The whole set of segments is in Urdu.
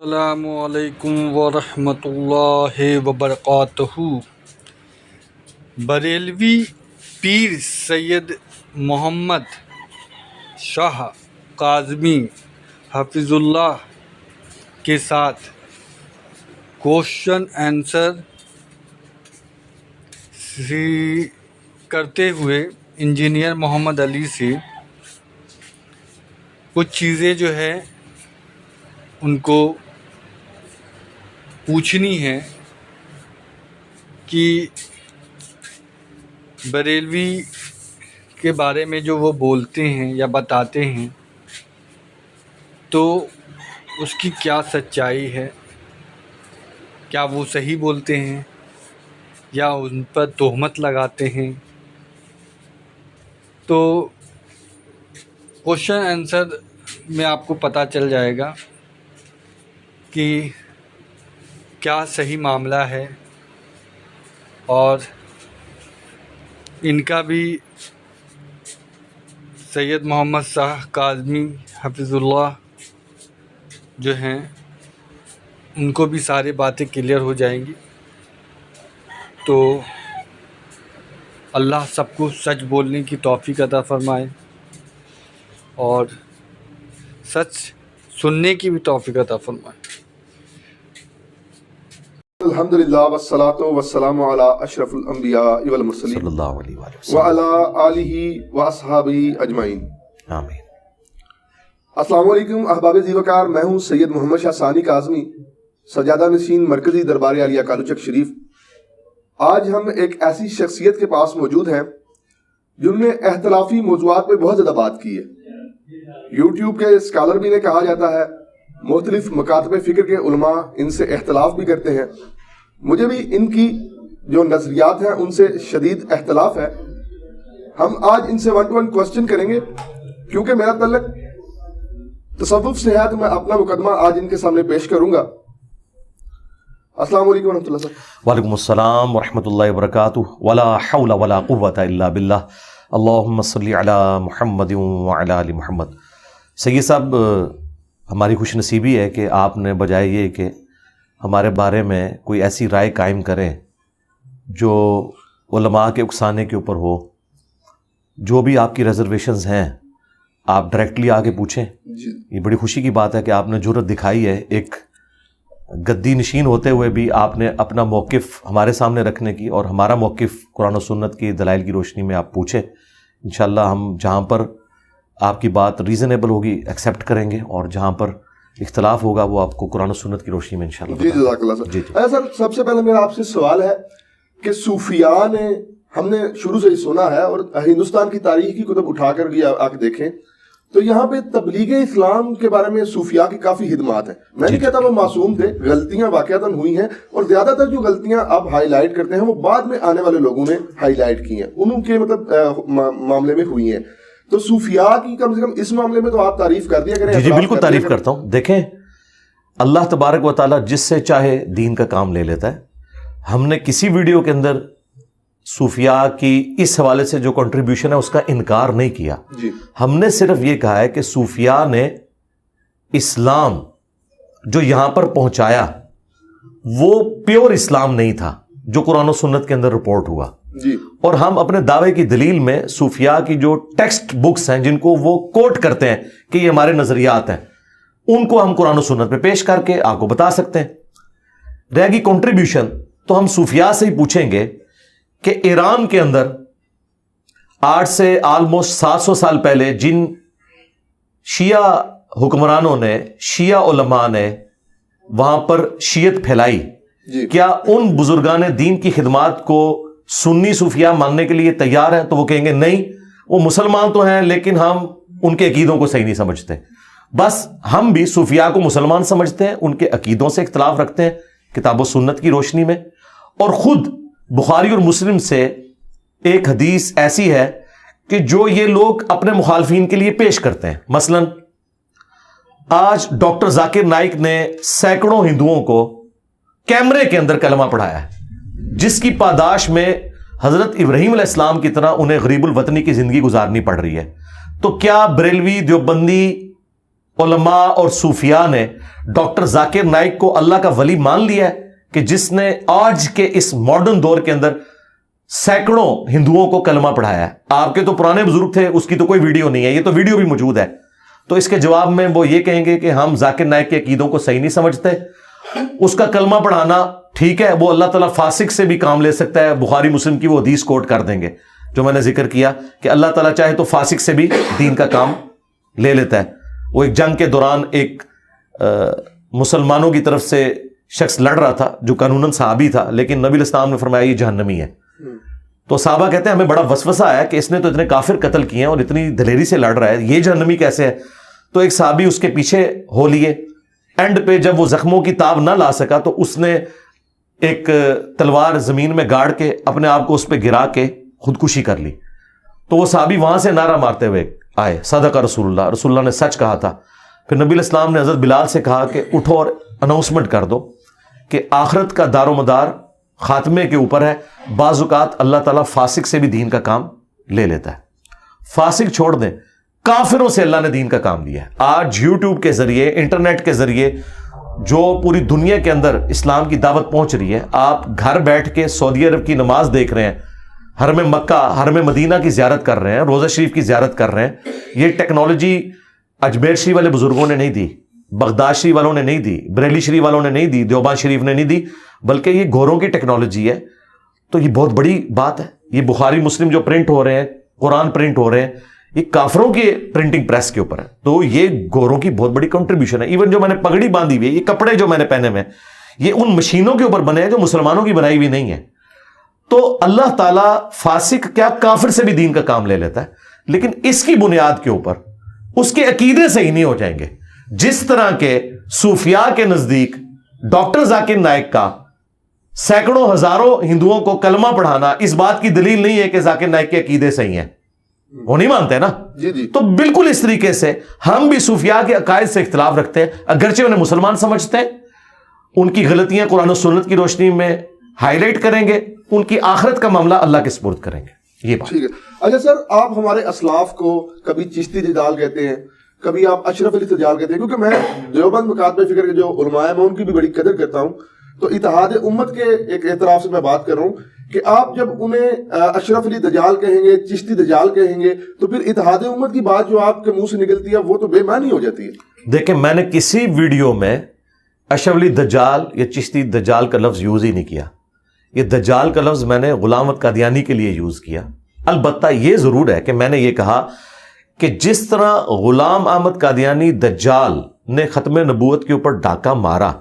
السلام علیکم ورحمۃ اللہ وبرکاتہ۔ بریلوی پیر سید محمد شاہ کاظمی حفظ اللہ کے ساتھ کوشچن آنسر کرتے ہوئے انجینئر محمد علی سے کچھ چیزیں جو ہے ان کو پوچھنی ہے کہ بریلوی کے بارے میں جو وہ بولتے ہیں یا بتاتے ہیں تو اس کی کیا سچائی ہے، کیا وہ صحیح بولتے ہیں یا ان پر تہمت لگاتے ہیں۔ تو کوشچن آنسر میں آپ کو پتہ چل جائے گا کہ کیا صحیح معاملہ ہے، اور ان کا بھی سید محمد شاہ کاظمی حفظ اللہ جو ہیں ان کو بھی ساری باتیں کلیئر ہو جائیں گی۔ تو اللہ سب کو سچ بولنے کی توفیق عطا فرمائے اور سچ سننے کی بھی توفیق عطا فرمائے۔ الحمدللہ والصلاة والسلام علی اشرف الانبیاء والمرسلین صلی اللہ علیہ وآلہ وسلم وعلی آلہ واصحابہ اجمعین، آمین۔ السلام علیکم احباب زیوکار، میں ہوں سید محمد شاہ ثانی کاظمی، سجادہ نشین مرکزی دربار عالیہ کالو چک شریف۔ آج ہم ایک ایسی شخصیت کے پاس موجود ہیں جن نے اختلافی موضوعات پہ بہت زیادہ بات کی ہے۔ یوٹیوب کے اسکالر بھی انہیں کہا جاتا ہے، مختلف مکاتب فکر کے علماء ان سے اختلاف بھی کرتے ہیں۔ مجھے بھی ان کی جو نظریات ہیں ان سے شدید اختلاف ہے۔ ہم آج ان سے 1 to 1 کوسچن کریں گے، کیونکہ میرا تعلق تصوف سے ہے تو میں اپنا مقدمہ آج ان کے سامنے پیش کروں گا۔ السلام علیکم ورحمۃ اللہ صاحب۔ وعلیکم السلام ورحمۃ اللہ وبرکاتہ۔ ولا حول ولا قوۃ الا باللہ، اللہم صلی علی محمد وعلی آل محمد۔ سید صاحب، ہماری خوش نصیبی ہے کہ آپ نے بجائے یہ کہ ہمارے بارے میں کوئی ایسی رائے قائم کریں جو علماء کے اکسانے کے اوپر ہو، جو بھی آپ کی ریزرویشنز ہیں آپ ڈائریکٹلی آگے پوچھیں۔ یہ بڑی خوشی کی بات ہے کہ آپ نے جرأت دکھائی ہے، ایک گدی نشین ہوتے ہوئے بھی آپ نے اپنا موقف ہمارے سامنے رکھنے کی، اور ہمارا موقف قرآن و سنت کی دلائل کی روشنی میں آپ پوچھیں۔ انشاءاللہ ہم جہاں پر آپ کی بات ریزنیبل ہوگی ایکسیپٹ کریں گے، اور جہاں پر اختلاف ہوگا وہ آپ کو قرآن و سنت کی روشنی میں انشاءاللہ جی جزاک اللہ سر۔ اچھا سر، سب سے پہلے میرا آپ سے سوال ہے کہ صوفیاء نے، ہم نے شروع سے ہی سنا ہے اور ہندوستان کی تاریخ کی کتب اٹھا کر بھی آ کے دیکھیں تو یہاں پہ تبلیغ اسلام کے بارے میں صوفیاء کی کافی خدمات ہیں۔ میں نہیں کہتا وہ معصوم تھے، غلطیاں واقعتاً ہوئی ہیں، اور زیادہ تر جو غلطیاں آپ ہائی لائٹ کرتے ہیں وہ بعد میں آنے والے لوگوں نے ہائی لائٹ کی ہیں، انہوں کے معاملے میں ہوئی ہیں۔ تو صوفیاء کی کم سے کم اس معاملے میں تو آپ تعریف کر دیا کریں۔ جی بالکل تعریف کرتا ہوں۔ دیکھیں، اللہ تبارک و تعالیٰ جس سے چاہے دین کا کام لے لیتا ہے۔ ہم نے کسی ویڈیو کے اندر صوفیاء کی اس حوالے سے جو کنٹریبیوشن ہے اس کا انکار نہیں کیا۔ ہم نے صرف یہ کہا ہے کہ صوفیاء نے اسلام جو یہاں پر پہنچایا وہ پیور اسلام نہیں تھا جو قرآن و سنت کے اندر رپورٹ ہوا۔ اور ہم اپنے دعوے کی دلیل میں صوفیاء کی جو ٹیکسٹ بکس ہیں جن کو وہ کوٹ کرتے ہیں کہ یہ ہمارے نظریات ہیں، ان کو ہم قرآن و سنت پہ پیش کر کے آپ کو بتا سکتے ہیں۔ رہ گی کنٹریبیوشن، تو ہم صوفیاء سے ہی پوچھیں گے کہ ایران کے اندر آج سے آلموسٹ 700 سال پہلے جن شیعہ حکمرانوں نے، شیعہ علماء نے وہاں پر شیعت پھیلائی، کیا ان بزرگان دین کی خدمات کو سنی صوفیاء ماننے کے لیے تیار ہیں؟ تو وہ کہیں گے نہیں، وہ مسلمان تو ہیں لیکن ہم ان کے عقیدوں کو صحیح نہیں سمجھتے۔ بس ہم بھی صوفیاء کو مسلمان سمجھتے ہیں، ان کے عقیدوں سے اختلاف رکھتے ہیں کتاب و سنت کی روشنی میں، اور خود بخاری اور مسلم سے ایک حدیث ایسی ہے کہ جو یہ لوگ اپنے مخالفین کے لیے پیش کرتے ہیں۔ مثلا آج ڈاکٹر ذاکر نائک نے سینکڑوں ہندوؤں کو کیمرے کے اندر کلمہ پڑھایا ہے، جس کی پاداش میں حضرت ابراہیم علیہ السلام کی طرح انہیں غریب الوطنی کی زندگی گزارنی پڑ رہی ہے۔ تو کیا بریلوی، دیوبندی، علماء اور صوفیاء نے ڈاکٹر ذاکر نائک کو اللہ کا ولی مان لیا ہے کہ جس نے آج کے اس ماڈرن دور کے اندر سینکڑوں ہندوؤں کو کلمہ پڑھایا ہے. آپ کے تو پرانے بزرگ تھے, اس کی تو کوئی ویڈیو نہیں ہے, یہ تو ویڈیو بھی موجود ہے. تو اس کے جواب میں وہ یہ کہیں گے کہ ہم ذاکر نائک کے عقیدوں کو صحیح نہیں سمجھتے. اس کا کلمہ پڑھانا ٹھیک ہے, وہ اللہ تعالیٰ فاسق سے بھی کام لے سکتا ہے. بخاری مسلم کی وہ حدیث کوٹ کر دیں گے جو میں نے ذکر کیا کہ اللہ تعالیٰ چاہے تو فاسق سے بھی دین کا کام لے لیتا ہے. وہ ایک جنگ کے دوران ایک مسلمانوں کی طرف سے شخص لڑ رہا تھا جو قانوناً صحابی تھا, لیکن نبی علیہ السلام نے فرمایا یہ جہنمی ہے. تو صحابہ کہتے ہیں ہمیں بڑا وسوسہ آیا کہ اس نے تو اتنے کافر قتل کیے ہیں اور اتنی دلیری سے لڑ رہا ہے, یہ جہنمی کیسے ہے؟ تو ایک صحابی اس کے پیچھے ہو لیے. اینڈ پہ جب وہ زخموں کی تاب نہ لا سکا تو اس نے ایک تلوار زمین میں گاڑ کے اپنے آپ کو اس پہ گرا کے خودکشی کر لی. تو وہ صحابی وہاں سے نعرہ مارتے ہوئے آئے, صدق رسول اللہ, رسول اللہ نے سچ کہا تھا. پھر نبی علیہ السلام نے حضرت بلال سے کہا کہ اٹھو اور اناؤنسمنٹ کر دو کہ آخرت کا دار و مدار خاتمے کے اوپر ہے. بعض اوقات اللہ تعالیٰ فاسق سے بھی دین کا کام لے لیتا ہے. فاسق چھوڑ دیں, کافروں سے اللہ نے دین کا کام لیا ہے. آج یوٹیوب کے ذریعے, انٹرنیٹ کے ذریعے جو پوری دنیا کے اندر اسلام کی دعوت پہنچ رہی ہے, آپ گھر بیٹھ کے سعودی عرب کی نماز دیکھ رہے ہیں, حرم مکہ, حرم مدینہ کی زیارت کر رہے ہیں, روزہ شریف کی زیارت کر رہے ہیں. یہ ٹیکنالوجی اجمیر شریف والے بزرگوں نے نہیں دی, بغداد شریف والوں نے نہیں دی, بریلی شریف والوں نے نہیں دی, دیوبند شریف نے نہیں دی, بلکہ یہ گوروں کی ٹیکنالوجی ہے. تو یہ بہت بڑی بات ہے. یہ بخاری مسلم جو پرنٹ ہو رہے ہیں, قرآن پرنٹ ہو رہے ہیں, یہ کافروں کی پرنٹنگ پریس کے اوپر ہے. تو یہ گوروں کی بہت بڑی کنٹریبیوشن ہے. ایون جو میں نے پگڑی باندھی ہوئی ہے, یہ کپڑے جو میں نے پہنے ہوئے ہیں, یہ ان مشینوں کے اوپر بنے ہیں جو مسلمانوں کی بنائی ہوئی نہیں ہے. تو اللہ تعالیٰ فاسق کیا کافر سے بھی دین کا کام لے لیتا ہے, لیکن اس کی بنیاد کے اوپر اس کے عقیدے صحیح نہیں ہو جائیں گے. جس طرح کے صوفیاء کے نزدیک ڈاکٹر ذاکر نائک کا سینکڑوں ہزاروں ہندوؤں کو کلمہ پڑھانا اس بات کی دلیل نہیں ہے کہ ذاکر نائک کے عقیدے صحیح ہیں, وہ نہیں مانتے نا. جی. تو بالکل اس طریقے سے ہم بھی صوفیاء کے عقائد سے اختلاف رکھتے ہیں, اگرچہ انہیں مسلمان سمجھتے ہیں. ان کی غلطیاں قرآن و سنت کی روشنی میں ہائی لائٹ کریں گے, ان کی آخرت کا معاملہ اللہ کے سپرد کریں گے. یہ بات ٹھیک ہے. اچھا سر, آپ ہمارے اسلاف کو کبھی چشتی دجال کہتے ہیں, کبھی آپ اشرف علی دجال کہتے ہیں, کیونکہ میں دیوبند مکاتب فکر کے جو علماء ہیں میں ان کی بھی بڑی قدر کرتا ہوں. تو اتحاد امت کے ایک اعتراف سے میں بات کر رہا ہوں کہ آپ جب انہیں اشرف علی دجال کہیں گے, چشتی دجال کہیں گے, تو پھر اتحاد امت کی بات جو آپ کے منہ سے نکلتی ہے وہ تو بے معنی ہو جاتی ہے. دیکھیں, میں نے کسی ویڈیو میں اشرف علی دجال یا چشتی دجال کا لفظ یوز ہی نہیں کیا. یہ دجال کا لفظ میں نے غلام احمد قادیانی کے لیے یوز کیا. البتہ یہ ضرور ہے کہ میں نے یہ کہا کہ جس طرح غلام احمد قادیانی دجال نے ختم نبوت کے اوپر ڈاکہ مارا,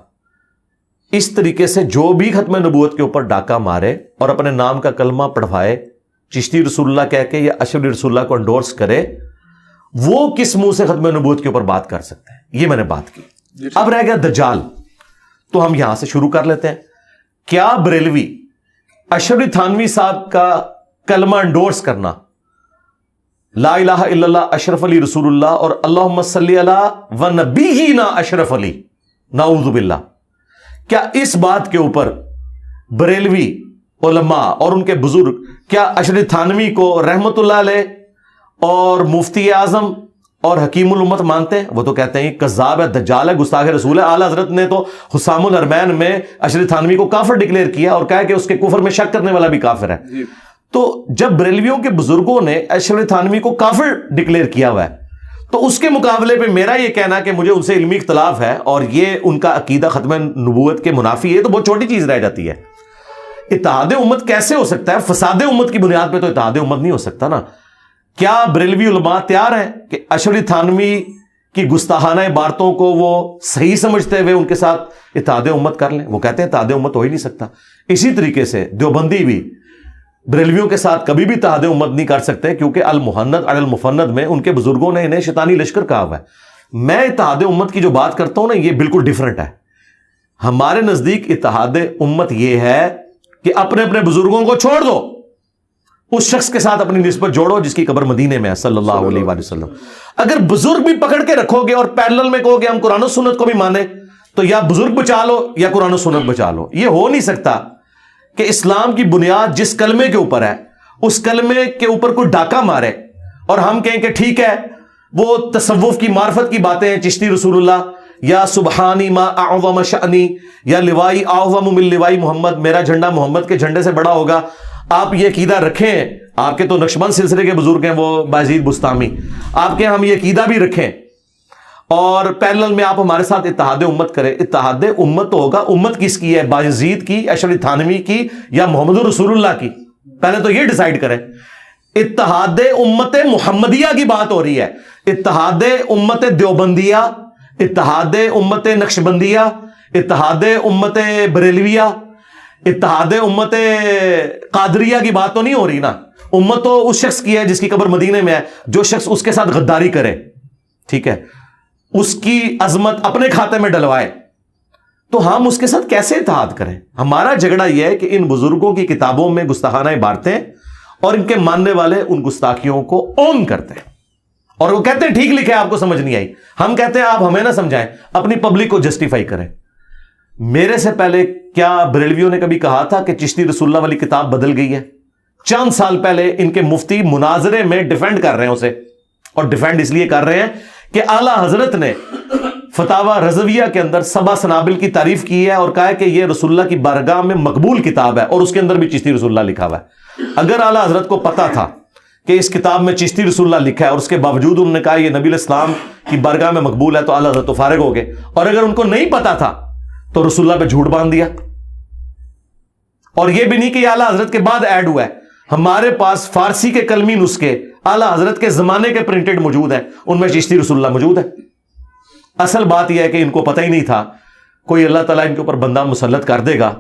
اس طریقے سے جو بھی ختم نبوت کے اوپر ڈاکہ مارے اور اپنے نام کا کلمہ پڑھوائے, چشتی رسول اللہ کہہ کے یا اشرف علی رسول اللہ کو انڈورس کرے, وہ کس منہ سے ختم نبوت کے اوپر بات کر سکتے ہیں؟ یہ میں نے بات کی. اب رہ گیا دجال, تو ہم یہاں سے شروع کر لیتے ہیں. کیا بریلوی اشرف علی تھانوی صاحب کا کلمہ انڈورس کرنا, لا الہ الا اللہ اشرف علی رسول اللہ اور اللہم صلی علی و نبینا اشرف علی, نعوذ باللہ, کیا اس بات کے اوپر بریلوی علماء اور ان کے بزرگ کیا اشرف علی تھانوی کو رحمت اللہ علیہ اور مفتی اعظم اور حکیم الامت مانتے ہیں؟ وہ تو کہتے ہیں کذاب ہے, دجال ہے, گستاخ رسول ہے. اعلیٰ حضرت نے تو حسام الحرمین میں اشرف علی تھانوی کو کافر ڈکلیئر کیا اور کہا کہ اس کے کفر میں شک کرنے والا بھی کافر ہے. تو جب بریلویوں کے بزرگوں نے اشرف علی تھانوی کو کافر ڈکلیئر کیا ہوا ہے, تو اس کے مقابلے پہ میرا یہ کہنا کہ مجھے ان سے علمی اختلاف ہے اور یہ ان کا عقیدہ ختم نبوت کے منافی ہے, تو بہت چھوٹی چیز رہ جاتی ہے. اتحاد امت کیسے ہو سکتا ہے؟ فساد امت کی بنیاد پہ تو اتحاد امت نہیں ہو سکتا نا. کیا بریلوی علماء تیار ہیں کہ اشرف علی تھانوی کی گستاخانہ عبارتوں کو وہ صحیح سمجھتے ہوئے ان کے ساتھ اتحاد امت کر لیں؟ وہ کہتے ہیں اتحاد امت ہو ہی نہیں سکتا. اسی طریقے سے دیوبندی بھی بریلویوں کے ساتھ کبھی بھی اتحاد امت نہیں کر سکتے, کیونکہ المحند علی المفند میں ان کے بزرگوں نے انہیں شیطانی لشکر کہا ہوا ہے. میں اتحاد امت کی جو بات کرتا ہوں نا, یہ بالکل ڈیفرنٹ ہے. ہمارے نزدیک اتحاد امت یہ ہے کہ اپنے اپنے بزرگوں کو چھوڑ دو, اس شخص کے ساتھ اپنی نسبت جوڑو جس کی قبر مدینے میں ہے صلی اللہ علیہ وآلہ وسلم. اگر بزرگ بھی پکڑ کے رکھو گے اور پیرلل میں کہو گے ہم قرآن و سنت کو بھی مانیں, تو یا بزرگ بچا لو یا قرآن و سنت بچا لو. یہ ہو نہیں سکتا کہ اسلام کی بنیاد جس کلمے کے اوپر ہے اس کلمے کے اوپر کوئی ڈاکہ مارے اور ہم کہیں کہ ٹھیک ہے وہ تصوف کی معرفت کی باتیں ہیں، چشتی رسول اللہ یا سبحانی ما اعظم شأنی یا لوائی اعظم من لوائی محمد، میرا جھنڈا محمد کے جھنڈے سے بڑا ہوگا، آپ یہ عقیدہ رکھیں. آپ کے تو نقشبند سلسلے کے بزرگ ہیں وہ بایزید بستامی، آپ کے ہم یہ عقیدہ بھی رکھیں اور پیرلل میں آپ ہمارے ساتھ اتحاد امت کریں. اتحاد امت تو ہوگا، امت کس کی ہے؟ بایزید کی، اشعری تھانوی کی یا محمد رسول اللہ کی؟ پہلے تو یہ ڈیسائیڈ کریں. اتحاد امت محمدیہ کی بات ہو رہی ہے، اتحاد امت دیوبندیہ، اتحاد امت نقشبندیہ، اتحاد امت بریلویہ، اتحاد امت قادریہ کی بات تو نہیں ہو رہی نا. امت تو اس شخص کی ہے جس کی قبر مدینے میں ہے، جو شخص اس کے ساتھ غداری کرے، ٹھیک ہے، اس کی عظمت اپنے کھاتے میں ڈلوائے، تو ہم اس کے ساتھ کیسے اتحاد کریں؟ ہمارا جھگڑا یہ ہے کہ ان بزرگوں کی کتابوں میں گستاخانہ عبارتیں اور ان کے ماننے والے ان گستاخیوں کو اون کرتے ہیں اور وہ کہتے ہیں ٹھیک لکھے، آپ کو سمجھ نہیں آئی. ہم کہتے ہیں آپ ہمیں نہ سمجھائیں، اپنی پبلک کو جسٹیفائی کریں. میرے سے پہلے کیا بریلویوں نے کبھی کہا تھا کہ چشتی رسول اللہ والی کتاب بدل گئی ہے؟ چند سال پہلے ان کے مفتی مناظرے میں ڈیفینڈ کر رہے ہیں اسے، اور ڈیفینڈ اس لیے کر رہے ہیں کہ اعلیٰ حضرت نے فتاوی رضویہ کے اندر سبع سنابل کی تعریف کی ہے اور کہا ہے کہ یہ رسول اللہ کی بارگاہ میں مقبول کتاب ہے اور اس کے اندر بھی چشتی رسول اللہ لکھا ہوا ہے. اگر اعلیٰ حضرت کو پتا تھا کہ اس کتاب میں چشتی رسول اللہ لکھا ہے اور اس کے باوجود انہوں نے کہا یہ نبی الاسلام کی بارگاہ میں مقبول ہے، تو اعلیٰ حضرت تو فارغ ہو گئے. اور اگر ان کو نہیں پتا تھا تو رسول اللہ پہ جھوٹ باندھ دیا. اور یہ بھی نہیں کہ اعلیٰ حضرت کے بعد ایڈ ہوا ہے، ہمارے پاس فارسی کے کلمی نسخے اعلیٰ حضرت کے زمانے کے پرنٹڈ موجود ہیں، ان میں چشتی رسول اللہ موجود ہے. اصل بات یہ ہے کہ ان کو پتہ ہی نہیں تھا. کوئی اللہ تعالیٰ ان کے اوپر بندہ مسلط کر دے گا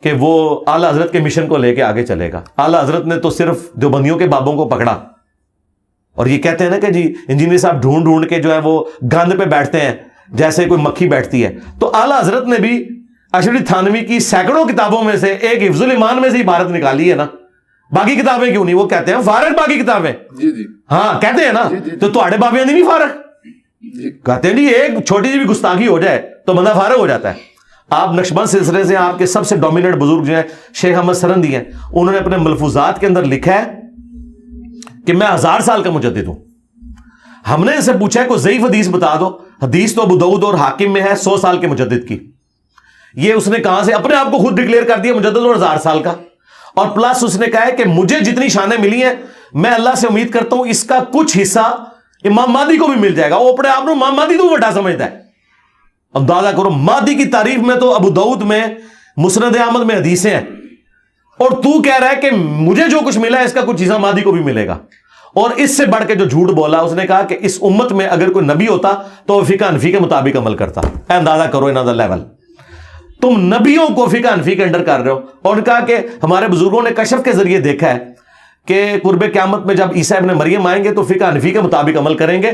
کہ وہ اعلیٰ حضرت کے مشن کو لے کے آگے چلے گا. اعلیٰ حضرت نے تو صرف دیوبندیوں کے بابوں کو پکڑا اور یہ کہتے ہیں نا کہ جی انجینئر صاحب ڈھونڈ ڈھونڈ کے جو ہے وہ گند پہ بیٹھتے ہیں جیسے کوئی مکھی بیٹھتی ہے. تو اعلیٰ حضرت نے بھی اشعری تھانوی کی سینکڑوں کتابوں میں سے ایک حفظ الایمان میں سے عبارت نکالی ہے نا. باقی کتابیں کیوں نہیں؟ وہ کہتے ہیں فارغ باقی کتابیں. جی جی ہاں کہتے ہیں نا. تو تھوڑے بابے نہیں فارغ کہتے ہیں جی ایک چھوٹی سی بھی گستاخی ہو جائے تو بندہ فارغ ہو جاتا ہے. آپ نقشبند سلسلے سے آپ کے سب سے ڈومیننٹ بزرگ جو ہیں شیخ احمد سرندی ہیں، انہوں نے اپنے ملفوظات کے اندر لکھا ہے کہ میں 1000 سال کا مجدد ہوں. ہم نے ان سے پوچھا ہے کوئی ضعیف حدیث بتا دو، حدیث تو ابو داؤد اور حاکم میں ہے 100 سال کے مجدد کی. یہ اس نے کہاں سے اپنے آپ کو خود ڈکلیئر کر دیا مجدد اور 1000 سال کا. اور پلس اس نے کہا ہے کہ مجھے جتنی شانیں ملی ہیں میں اللہ سے امید کرتا ہوں اس کا کچھ حصہ امام مہدی کو بھی مل جائے گا. وہ اپنے آپ کو امام مہدی تو بڑا سمجھتا ہے. اندازہ کرو، مہدی کی تعریف میں تو ابو داؤد میں مسند احمد میں حدیثیں ہیں اور تو کہہ رہا ہے کہ مجھے جو کچھ ملا ہے اس کا کچھ حصہ مہدی کو بھی ملے گا. اور اس سے بڑھ کے جو جھوٹ بولا، اس نے کہا کہ اس امت میں اگر کوئی نبی ہوتا تو وہ فقہ حنفی کے مطابق عمل کرتا. اندازہ کرو انہاں دا لیول. تم نبیوں کو فقہ حنفی کے انڈر کر رہے ہو. اور کہا کہ ہمارے بزرگوں نے کشف کے ذریعے دیکھا ہے کہ قرب قیامت میں جب عیسیٰ ابن مریم آئیں گے تو فقہ حنفی کے مطابق عمل کریں گے.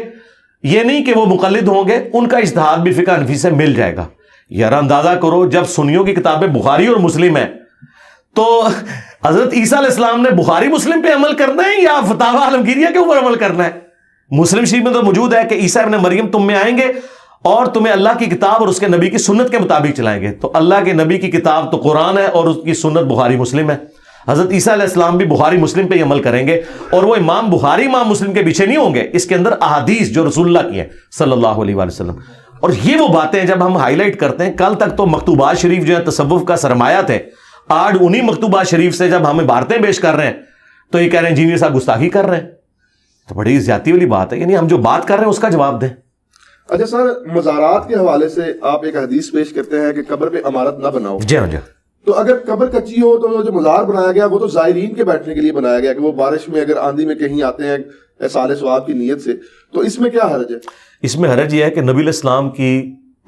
یہ نہیں کہ وہ مقلد ہوں گے، ان کا اجتہاد بھی فقہ حنفی سے مل جائے گا. یار اندازہ کرو، جب سنیوں کی کتابیں بخاری اور مسلم ہیں تو حضرت عیسیٰ علیہ السلام نے بخاری مسلم پہ عمل کرنا ہے یا فتاوی عالمگیریہ کے اوپر عمل کرنا ہے؟ مسلم شریف میں تو موجود ہے کہ عیسیٰ ابن مریم تم میں آئیں گے اور تمہیں اللہ کی کتاب اور اس کے نبی کی سنت کے مطابق چلائیں گے. تو اللہ کے نبی کی کتاب تو قرآن ہے اور اس کی سنت بخاری مسلم ہے. حضرت عیسیٰ علیہ السلام بھی بخاری مسلم پہ ہی عمل کریں گے اور وہ امام بخاری امام مسلم کے پیچھے نہیں ہوں گے. اس کے اندر احادیث جو رسول اللہ کی ہیں صلی اللہ علیہ وآلہ وسلم. اور یہ وہ باتیں جب ہم ہائی لائٹ کرتے ہیں، کل تک تو مکتوبات شریف جو ہے تصوف کا سرمایہ تھے، آج انہی مکتوبات شریف سے جب ہم عبارتیں پیش کر رہے ہیں تو یہ کہہ رہے ہیں انجینئر صاحب گستاخی کر رہے ہیں. تو بڑی زیادتی والی بات ہے. یعنی ہم جو بات کر رہے ہیں اس کا جواب دیں. اچھا سر، مزارات کے حوالے سے آپ ایک حدیث پیش کرتے ہیں کہ قبر پہ عمارت نہ بناؤ. جی ہاں جی. تو اگر قبر کچی ہو تو جو مزار بنایا گیا وہ تو زائرین کے بیٹھنے کے لیے بنایا گیا کہ وہ بارش میں اگر آندھی میں کہیں آتے ہیں احسان ثواب کی نیت سے، تو اس میں کیا حرج ہے؟ اس میں حرج یہ ہے کہ نبی علیہ السلام کی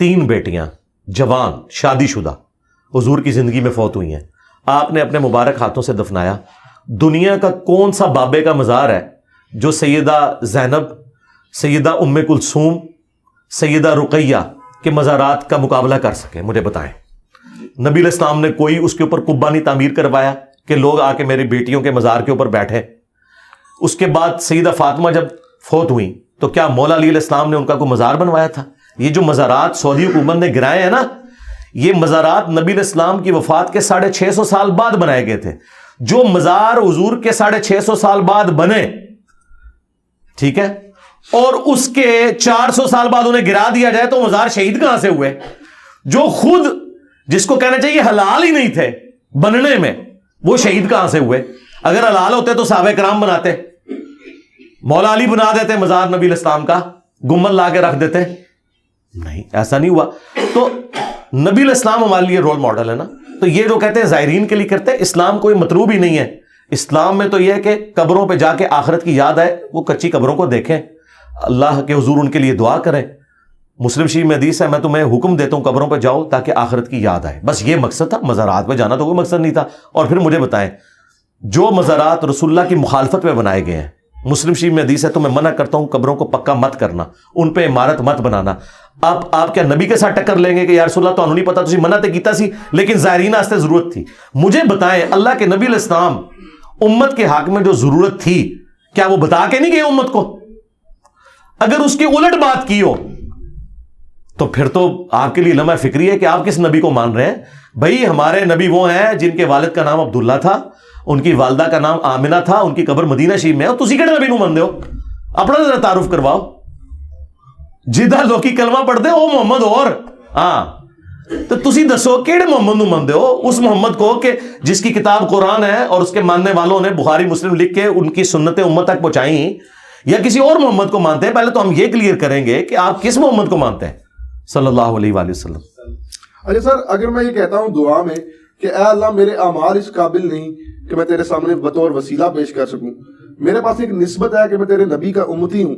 3 بیٹیاں جوان شادی شدہ حضور کی زندگی میں فوت ہوئی ہیں. آپ نے اپنے مبارک ہاتھوں سے دفنایا. دنیا کا کون سا بابے کا مزار ہے جو سیدہ زینب، سیدہ ام کلثوم، سیدہ رقیہ کے مزارات کا مقابلہ کر سکے؟ مجھے بتائیں. نبی علیہ السلام نے کوئی اس کے اوپر قبہ نہیں تعمیر کروایا کہ لوگ آ کے میری بیٹیوں کے مزار کے اوپر بیٹھے. اس کے بعد سیدہ فاطمہ جب فوت ہوئی تو کیا مولا علی علیہ السلام نے ان کا کوئی مزار بنوایا تھا؟ یہ جو مزارات سعودی حکومت نے گرائے ہیں نا، یہ مزارات نبی علیہ السلام کی وفات کے 650 سال بعد بنائے گئے تھے. جو مزار حضور کے 650 سال بعد بنے، ٹھیک ہے، اور اس کے 400 سال بعد انہیں گرا دیا جائے تو مزار شہید کہاں سے ہوئے؟ جو خود جس کو کہنا چاہیے حلال ہی نہیں تھے بننے میں، وہ شہید کہاں سے ہوئے؟ اگر حلال ہوتے تو صحابہ کرام بناتے، مولا علی بنا دیتے مزار نبی الاسلام کا، گنبد لا کے رکھ دیتے. نہیں، ایسا نہیں ہوا. تو نبی الاسلام ہمارے لیے رول ماڈل ہے نا. تو یہ جو کہتے ہیں زائرین کے لیے کرتے ہیں، اسلام کوئی مطلوب ہی نہیں ہے. اسلام میں تو یہ ہے کہ قبروں پہ جا کے آخرت کی یاد آئے، وہ کچی قبروں کو دیکھیں، اللہ کے حضور ان کے لیے دعا کریں. مسلم شریف میں حدیث ہے، میں تمہیں حکم دیتا ہوں قبروں پہ جاؤ تاکہ آخرت کی یاد آئے. بس یہ مقصد تھا. مزارات پہ جانا تو کوئی مقصد نہیں تھا. اور پھر مجھے بتائیں، جو مزارات رسول اللہ کی مخالفت میں بنائے گئے ہیں، مسلم شریف میں حدیث ہے تو میں منع کرتا ہوں قبروں کو پکا مت کرنا، ان پہ عمارت مت بنانا. آپ کیا نبی کے ساتھ ٹکر لیں گے کہ یا رسول اللہ تمہیں نہیں پتا، تسی منع تے کیتا سی لیکن زائرین واسطے ضرورت تھی. مجھے بتائیں، اللہ کے نبی علیہ السلام امت کے حق میں جو ضرورت تھی، کیا وہ بتا کے نہیں گئے امت کو؟ اگر اس کی الٹ بات کی ہو تو پھر تو آپ کے لیے لمحہ فکری ہے کہ آپ کس نبی کو مان رہے ہیں. بھائی ہمارے نبی وہ ہیں جن کے والد کا نام عبداللہ تھا، ان کی والدہ کا نام آمنہ تھا، ان کی قبر مدینہ شریف میں ہے. تسی کہڑے نبی نو مندے ہو؟ اپنا ذرا تعارف کرواؤ. جدہ لوکی کلمہ پڑھتے او محمد اور ہاں، تو تسی دسو کیڑے محمد نو مندے ہو؟ اس محمد کو کہ جس کی کتاب قرآن ہے اور اس کے ماننے والوں نے بخاری مسلم لکھ کے ان کی سنتیں امت تک پہنچائیں، یا کسی اور محمد کو مانتے ہیں؟ پہلے تو ہم یہ کلیئر کریں گے کہ آپ کس محمد کو مانتے ہیں صلی اللہ علیہ وآلہ وسلم. اچھا سر، اگر میں یہ کہتا ہوں دعا میں کہ اے اللہ میرے اعمال اس قابل نہیں کہ میں تیرے سامنے بطور وسیلہ پیش کر سکوں، میرے پاس ایک نسبت ہے کہ میں تیرے نبی کا امتی ہوں،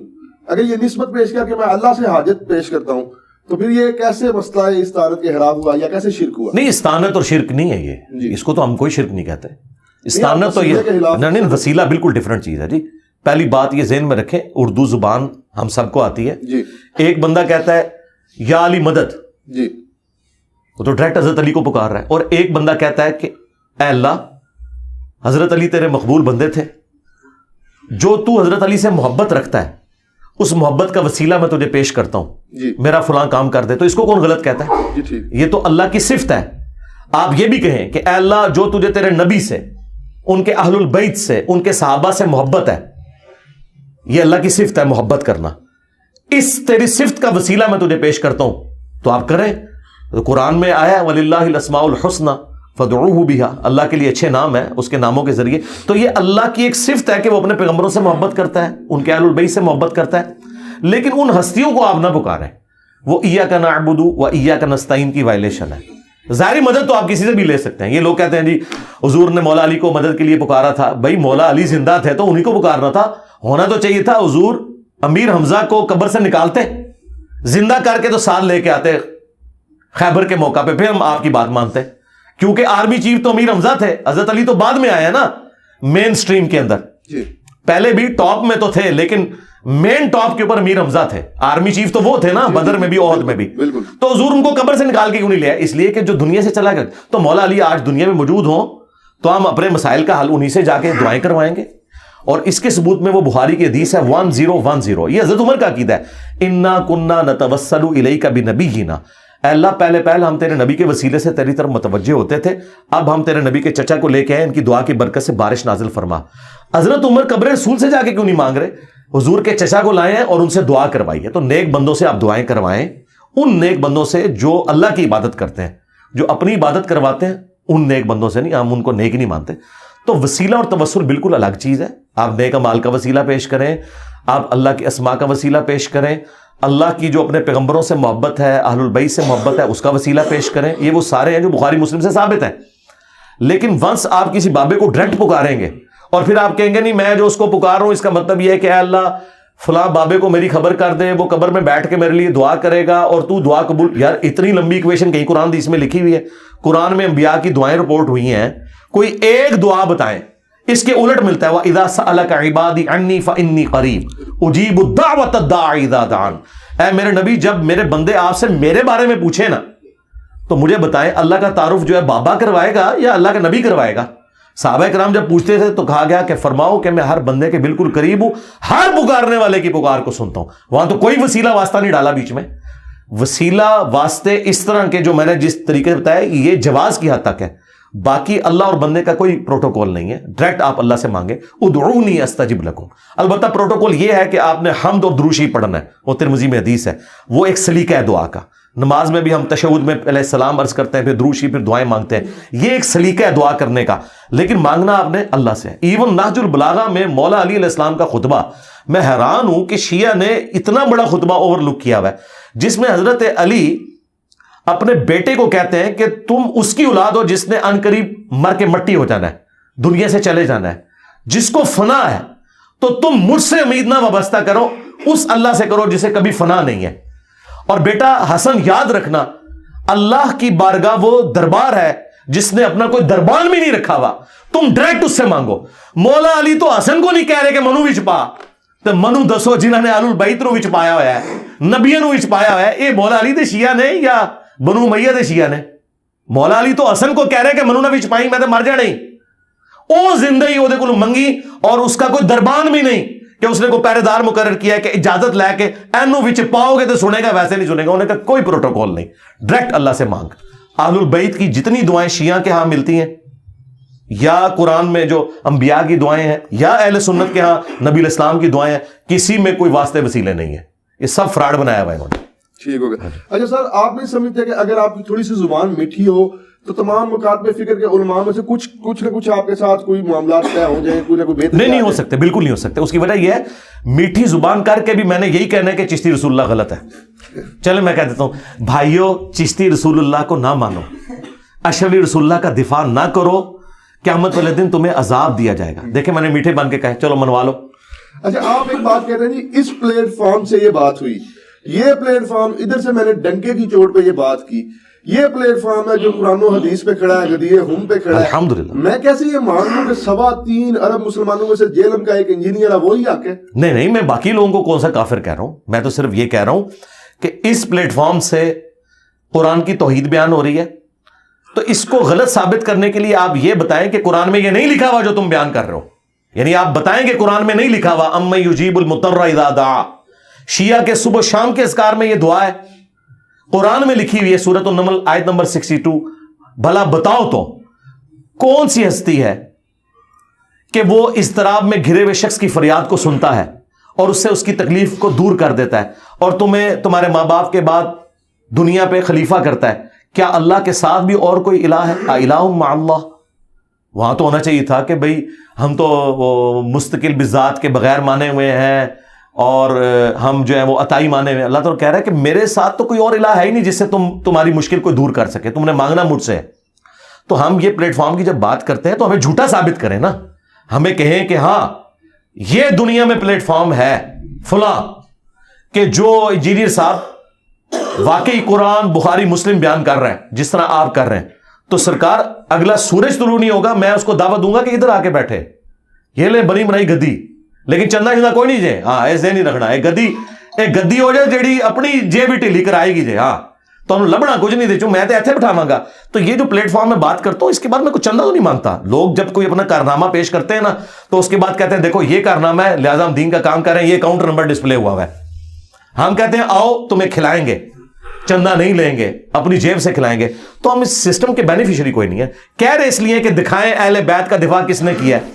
اگر یہ نسبت پیش کر کے میں اللہ سے حاجت پیش کرتا ہوں تو پھر یہ کیسے مسئلہ استعانت کے احرام ہوا یا کیسے شرک ہوا؟ نہیں، استعانت اور شرک نہیں ہے یہ جی. اس کو تو ہم کوئی شرک نہیں کہتے. استعانت تو یہ نہیں، وسیلہ بالکل ڈیفرنٹ چیز ہے جی. پہلی بات یہ ذہن میں رکھیں، اردو زبان ہم سب کو آتی ہے جی. ایک بندہ کہتا ہے یا علی مدد، جی، وہ تو ڈائریکٹ حضرت علی کو پکار رہا ہے. اور ایک بندہ کہتا ہے کہ اے اللہ حضرت علی تیرے مقبول بندے تھے، جو تو حضرت علی سے محبت رکھتا ہے اس محبت کا وسیلہ میں تجھے پیش کرتا ہوں، جی، میرا فلاں کام کر دے. تو اس کو کون غلط کہتا ہے؟ جی ٹھیک. یہ تو اللہ کی صفت ہے. آپ یہ بھی کہیں کہ اے اللہ جو تجھے تیرے نبی سے، ان کے اہل البیت سے، ان کے صحابہ سے محبت ہے، یہ اللہ کی صفت ہے محبت کرنا، اس تیری صفت کا وسیلہ میں تجھے پیش کرتا ہوں تو آپ کریں. تو قرآن میں آیا وَلِلَّهِ الْأَسْمَاءُ الْحُسْنَى فَادْعُوهُ بِهَا، اللہ کے لیے اچھے نام ہیں، اس کے ناموں کے ذریعے. تو یہ اللہ کی ایک صفت ہے کہ وہ اپنے پیغمبروں سے محبت کرتا ہے، ان کے اہل البیت سے محبت کرتا ہے. لیکن ان ہستیوں کو آپ نہ پکاریں، وہ ایاک نعبد و ایاک نستعین کی وائلیشن ہے. ظاہری مدد تو آپ کسی سے بھی لے سکتے ہیں. یہ لوگ کہتے ہیں جی حضور نے مولا علی کو مدد کے لیے پکارا تھا. بھائی مولا علی زندہ تھے تو انہی کو پکارنا تھا. ہونا تو چاہیے تھا حضور امیر حمزہ کو قبر سے نکالتے، زندہ کر کے تو ساتھ لے کے آتے خیبر کے موقع پہ، پھر ہم آپ کی بات مانتے. کیونکہ آرمی چیف تو امیر حمزہ تھے، حضرت علی تو بعد میں آیا نا مین سٹریم کے اندر. پہلے بھی ٹاپ میں تو تھے لیکن مین ٹاپ کے اوپر امیر حمزہ تھے. آرمی چیف تو وہ تھے نا بدر میں بھی احد میں بھی. تو حضور ان کو قبر سے نکال کے کیوں نہیں لیا؟ اس لیے کہ جو دنیا سے چلا گیا. تو مولا علی آج دنیا میں موجود ہوں تو ہم اپنے مسائل کا حل انہی سے جا کے دعائیں کروائیں گے. اور اس کے ثبوت میں وہ بخاری کی حدیث ہے 1010، یہ حضرت عمر کا عقیدہ ہے، انا کننا نتوسل الیک بنبینا، اے اللہ پہلے ہم تیرے نبی کے وسیلے سے تیری طرف متوجہ ہوتے تھے، اب ہم تیرے نبی کے چچا کو لے کے آئے، ان کی دعا کی برکت سے بارش نازل فرما. حضرت عمر قبر رسول سے جا کے کیوں نہیں مانگ رہے؟ حضور کے چچا کو لائے ہیں اور ان سے دعا کروائی ہے. تو نیک بندوں سے آپ دعائیں کروائیں، ان نیک بندوں سے جو اللہ کی عبادت کرتے ہیں، جو اپنی عبادت کرواتے ہیں، ان نیک بندوں سے نہیں. ہم ان کو نیک نہیں مانتے. تو وسیلہ اور توسل بالکل الگ چیز ہے. آپ نیک اعمال کا وسیلہ پیش کریں، آپ اللہ کی اسماء کا وسیلہ پیش کریں، اللہ کی جو اپنے پیغمبروں سے محبت ہے، اہل البیت سے محبت ہے، اس کا وسیلہ پیش کریں. یہ وہ سارے ہیں جو بخاری مسلم سے ثابت ہیں. لیکن ونس آپ کسی بابے کو ڈائریکٹ پکاریں گے اور پھر آپ کہیں گے نہیں میں جو اس کو پکار رہا ہوں اس کا مطلب یہ ہے کہ اے اللہ فلاں بابے کو میری خبر کر دے، وہ قبر میں بیٹھ کے میرے لیے دعا کرے گا اور تو دعا قبول. یار اتنی لمبی ایکویشن کہیں قرآن حدیث میں لکھی ہوئی ہے؟ قرآن میں انبیاء کی دعائیں رپورٹ ہوئی ہیں، کوئی ایک دعا بتائیں. اس کے الٹ ملتا ہے وَإِذَا سَأَلَكَ عِبَادِي عَنِّي فَإِنِّي قَرِيبٌ أُجِيبُ الدَّعْوَةَ الدَّاعِ إِذَا دَعَانِ. اے میرے نبی جب میرے بندے آپ سے میرے بارے میں پوچھے نا تو مجھے بتائیں اللہ کا تعارف جو ہے بابا کروائے گا یا اللہ کا نبی کروائے گا؟ صحابہ کرام جب پوچھتے تھے تو کہا گیا کہ فرماؤ کہ میں ہر بندے کے بالکل قریب ہوں، ہر پکارنے والے کی پکار کو سنتا ہوں. وہاں تو کوئی وسیلہ واسطہ نہیں ڈالا بیچ میں. وسیلہ واسطے اس طرح کے جو میں نے جس طریقے سے بتایا یہ جواز کی حد تک ہے. باقی اللہ اور بندے کا کوئی پروٹوکول نہیں ہے, ڈائریکٹ آپ اللہ سے مانگے. ادعونی استجب لکم. البتہ پروٹوکول یہ ہے کہ آپ نے حمد اور دروشی پڑھنا ہے, وہ ترمذی میں حدیث ہے, وہ ایک سلیقہ ہے دعا کا. نماز میں بھی ہم تشہد میں پہلے سلام عرض کرتے ہیں, پھر دروشی, پھر دعائیں مانگتے ہیں, یہ ایک سلیقہ ہے دعا کرنے کا, لیکن مانگنا آپ نے اللہ سے. ایون نہج البلاغہ میں مولا علی علیہ السلام کا خطبہ, میں حیران ہوں کہ شیعہ نے اتنا بڑا خطبہ اوور لک کیا ہوا ہے, جس میں حضرت علی اپنے بیٹے کو کہتے ہیں کہ تم اس کی اولاد ہو جس نے ان قریب مر کے مٹی ہو جانا ہے, دنیا سے چلے جانا ہے, جس کو فنا ہے, تو تم مجھ سے امید نہ وابستہ کرو, اس اللہ سے کرو جسے کبھی فنا نہیں ہے. اور بیٹا حسن یاد رکھنا, اللہ کی بارگاہ وہ دربار ہے جس نے اپنا کوئی دربان بھی نہیں رکھا ہوا, تم ڈائریکٹ اس سے مانگو. مولا علی تو حسن کو نہیں کہہ رہے کہ منو وچ پا, تو منو دسو جنہوں نے آل البیت نو وچ پایا ہوا ہے, نبیوں نو وچ پایا ہوا ہے, اے مولا علی دے شیعہ نے یا بنو امیہ دے شیعہ نے؟ مولا علی تو حسن کو کہہ رہے کہ منو نہ وچ پائی, میں تو مر جا نہیں. او زندہ ہی وہ منگی, اور اس کا کوئی دربان بھی نہیں کہ اس نے کوئی پہرے دار مقرر کیا کہ اجازت لے کے اینو وچ پاؤ گے تو سنے گا, ویسے نہیں سنے گا. انہوں نے کہا کوئی پروٹوکول نہیں, ڈائریکٹ اللہ سے مانگ. اہل البیت کی جتنی دعائیں شیعہ کے ہاں ملتی ہیں, یا قرآن میں جو انبیاء کی دعائیں ہیں, یا اہل سنت کے ہاں نبی الاسلام کی دعائیں ہیں, کسی میں کوئی واسطے وسیلے نہیں ہیں. یہ سب فراڈ بنایا ہوا ہے انہوں نے. ٹھیک ہو گیا. اچھا سر, آپ نہیں سمجھتے کہ اگر آپ کی تھوڑی سی زبان میٹھی ہو تو تمام مکاتب فکر کے علماء میں سے کچھ نہ کچھ آپ کے ساتھ کوئی معاملات طے ہو جائیں, کوئی نہ کوئی بہتر نہیں ہو سکتے, بالکل نہیں ہو سکتے. اس کی وجہ یہ ہے, میٹھی زبان کر کے بھی میں نے یہی کہنا ہے کہ چشتی رسول اللہ غلط ہے. چلے میں کہہ دیتا ہوں, بھائیو چشتی رسول اللہ کو نہ مانو, اشرفی رسول اللہ کا دفاع نہ کرو, قیامت والے دن تمہیں عذاب دیا جائے گا. دیکھیں میں نے میٹھے بن کے کہا, چلو منوا لو. اچھا آپ ایک بات کہتے ہیں جی, اس پلیٹ فارم سے یہ بات ہوئی, یہ پلیٹ فارم ادھر سے میں نے ڈنکے کی چوٹ پہ یہ بات کی, یہ پلیٹ فارم ہے جو قرآن و حدیث پہ کھڑا ہے, غدیر ہم پہ کھڑا ہے. الحمدللہ. میں کیسے یہ مان لوں کہ 3.25 ارب مسلمانوں میں سے جیلم کا ایک انجینئر ہے وہی حق ہے؟ نہیں, میں باقی لوگوں کو کون سا کافر کہہ رہا ہوں, میں تو صرف یہ کہہ رہا ہوں کہ اس پلیٹ فارم سے قرآن کی توحید بیان ہو رہی ہے, تو اس کو غلط ثابت کرنے کے لیے آپ یہ بتائیں کہ قرآن میں یہ نہیں لکھا ہوا جو تم بیان کر رہے ہو. یعنی آپ بتائیں کہ قرآن میں نہیں لکھا ہوا اَمَّن یُجِیبُ الْمُضْطَرَّ اِذَا دَعَا, شیعہ کے صبح شام کے اذکار میں یہ دعا ہے, قرآن میں لکھی ہوئی ہے, سورۃ النمل آیت نمبر 62. بھلا بتاؤ تو کون سی ہستی ہے کہ وہ اضطراب میں گھرے ہوئے شخص کی فریاد کو سنتا ہے اور اس سے اس کی تکلیف کو دور کر دیتا ہے, اور تمہیں تمہارے ماں باپ کے بعد دنیا پہ خلیفہ کرتا ہے. کیا اللہ کے ساتھ بھی اور کوئی الہ ہے؟ الہ مع اللہ. وہاں تو ہونا چاہیے تھا کہ بھئی ہم تو مستقل بذات کے بغیر مانے ہوئے ہیں, اور ہم جو ہے وہ عطائی مانے ہوئے. اللہ تعالیٰ کہہ رہا ہے کہ میرے ساتھ تو کوئی اور الہ ہے ہی نہیں جس سے تمہاری مشکل کو دور کر سکے, تم نے مانگنا مجھ سے. تو ہم یہ پلیٹ فارم کی جب بات کرتے ہیں تو ہمیں جھوٹا ثابت کریں نا, ہمیں کہیں کہ ہاں یہ دنیا میں پلیٹ فارم ہے فلاں, کہ جو انجینئر صاحب واقعی قرآن بخاری مسلم بیان کر رہے ہیں جس طرح آپ کر رہے ہیں, تو سرکار اگلا سورج طلوع نہیں ہوگا میں اس کو دعوت دوں گا کہ ادھر آ کے بیٹھے, یہ لے بنی بنائی گدی, لیکن چندہ چندہ کوئی نہیں جے, ہاں ایسے نہیں رکھنا, ایک گدی ہو جائے جیڑی اپنی جے بھی ٹھیلی کر آئے گی جے, ہاں تو انہوں لبنا کچھ نہیں دے چوں, میں تو ایتھے بٹھاواں گا. تو یہ جو پلیٹ فارم میں بات کرتا ہوں اس کے بعد میں کچھ چندہ تو نہیں مانگتا. لوگ جب کوئی اپنا کارنامہ پیش کرتے ہیں نا تو اس کے بعد کہتے ہیں دیکھو یہ کارنامہ ہے لہٰذا ہم دین کا کام کر رہے ہیں, یہ اکاؤنٹ نمبر ڈسپلے ہوا ہے. ہم کہتے ہیں آؤ تمہیں کھلائیں گے, چندہ نہیں لیں گے, اپنی جیب سے کھلائیں گے. تو ہم اس سسٹم کے بینیفیشری کوئی نہیں ہے. کہہ رہے اس لیے کہ دکھائیں اہل بیت کا دفاع کس نے کیا ہے.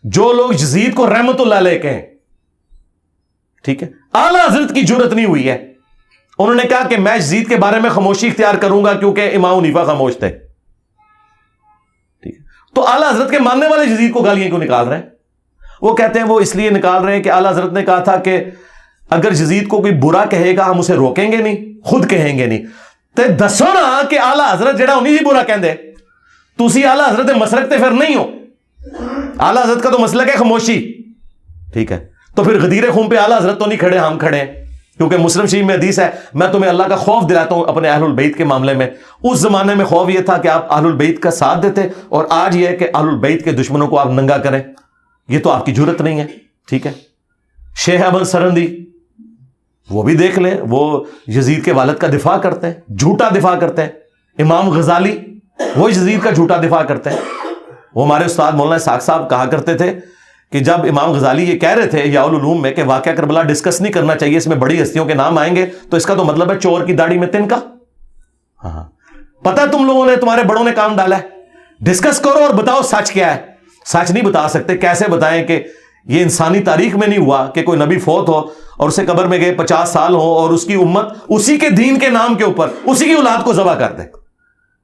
جو لوگ یزید کو رحمت اللہ علیہ کہیں, ٹھیک ہے, اعلیٰ حضرت کی جرت نہیں ہوئی ہے, انہوں نے کہا کہ میں یزید کے بارے میں خاموشی اختیار کروں گا کیونکہ امام حنیفہ خاموش تھے. ٹھیک ہے, تو اعلیٰ حضرت کے ماننے والے یزید کو گالیاں کیوں نکال رہے ہیں؟ وہ کہتے ہیں وہ اس لیے نکال رہے ہیں کہ اعلیٰ حضرت نے کہا تھا کہ اگر یزید کو کوئی برا کہے گا ہم اسے روکیں گے نہیں, خود کہیں گے نہیں. تو دسو نا کہ اعلیٰ حضرت جڑا انہیں ہی برا کہندے, تسی اعلیٰ حضرت مسلک تے پھر نہیں ہو. اعلیٰ حضرت کا تو مسلک ہے خاموشی, ٹھیک ہے, تو پھر غدیر خون پہ اعلیٰ حضرت تو نہیں کھڑے, ہم کھڑے ہیں, کیونکہ مسلم شریف میں حدیث ہے میں تمہیں اللہ کا خوف دلاتا ہوں اپنے اہل البیت کے معاملے میں. اس زمانے میں خوف یہ تھا کہ آپ اہل البیت کا ساتھ دیتے, اور آج یہ ہے کہ اہل البیت کے دشمنوں کو آپ ننگا کریں, یہ تو آپ کی جرت نہیں ہے. ٹھیک ہے, شیخ احمد سرندی وہ بھی دیکھ لیں, وہ یزید کے والد کا دفاع کرتے ہیں, جھوٹا دفاع کرتے ہیں. امام غزالی وہ یزید کا جھوٹا دفاع کرتے ہیں. وہ ہمارے استاد مولانا اسحاق صاحب کہا کرتے تھے کہ جب امام غزالی یہ کہہ رہے تھے یا العلوم میں کہ واقعہ کربلا ڈسکس نہیں کرنا چاہیے, اس میں بڑی ہستیوں کے نام آئیں گے, تو اس کا تو مطلب ہے چور کی داڑھی میں تنکا. ہاں, پتا تم لوگوں نے, تمہارے بڑوں نے کام ڈالا ہے, ڈسکس کرو اور بتاؤ سچ کیا ہے. سچ نہیں بتا سکتے, کیسے بتائیں کہ یہ انسانی تاریخ میں نہیں ہوا کہ کوئی نبی فوت ہو اور اسے قبر میں گئے 50 سال ہو اور اس کی امت اسی کے دین کے نام کے اوپر اسی کی اولاد کو ذبح کر دے.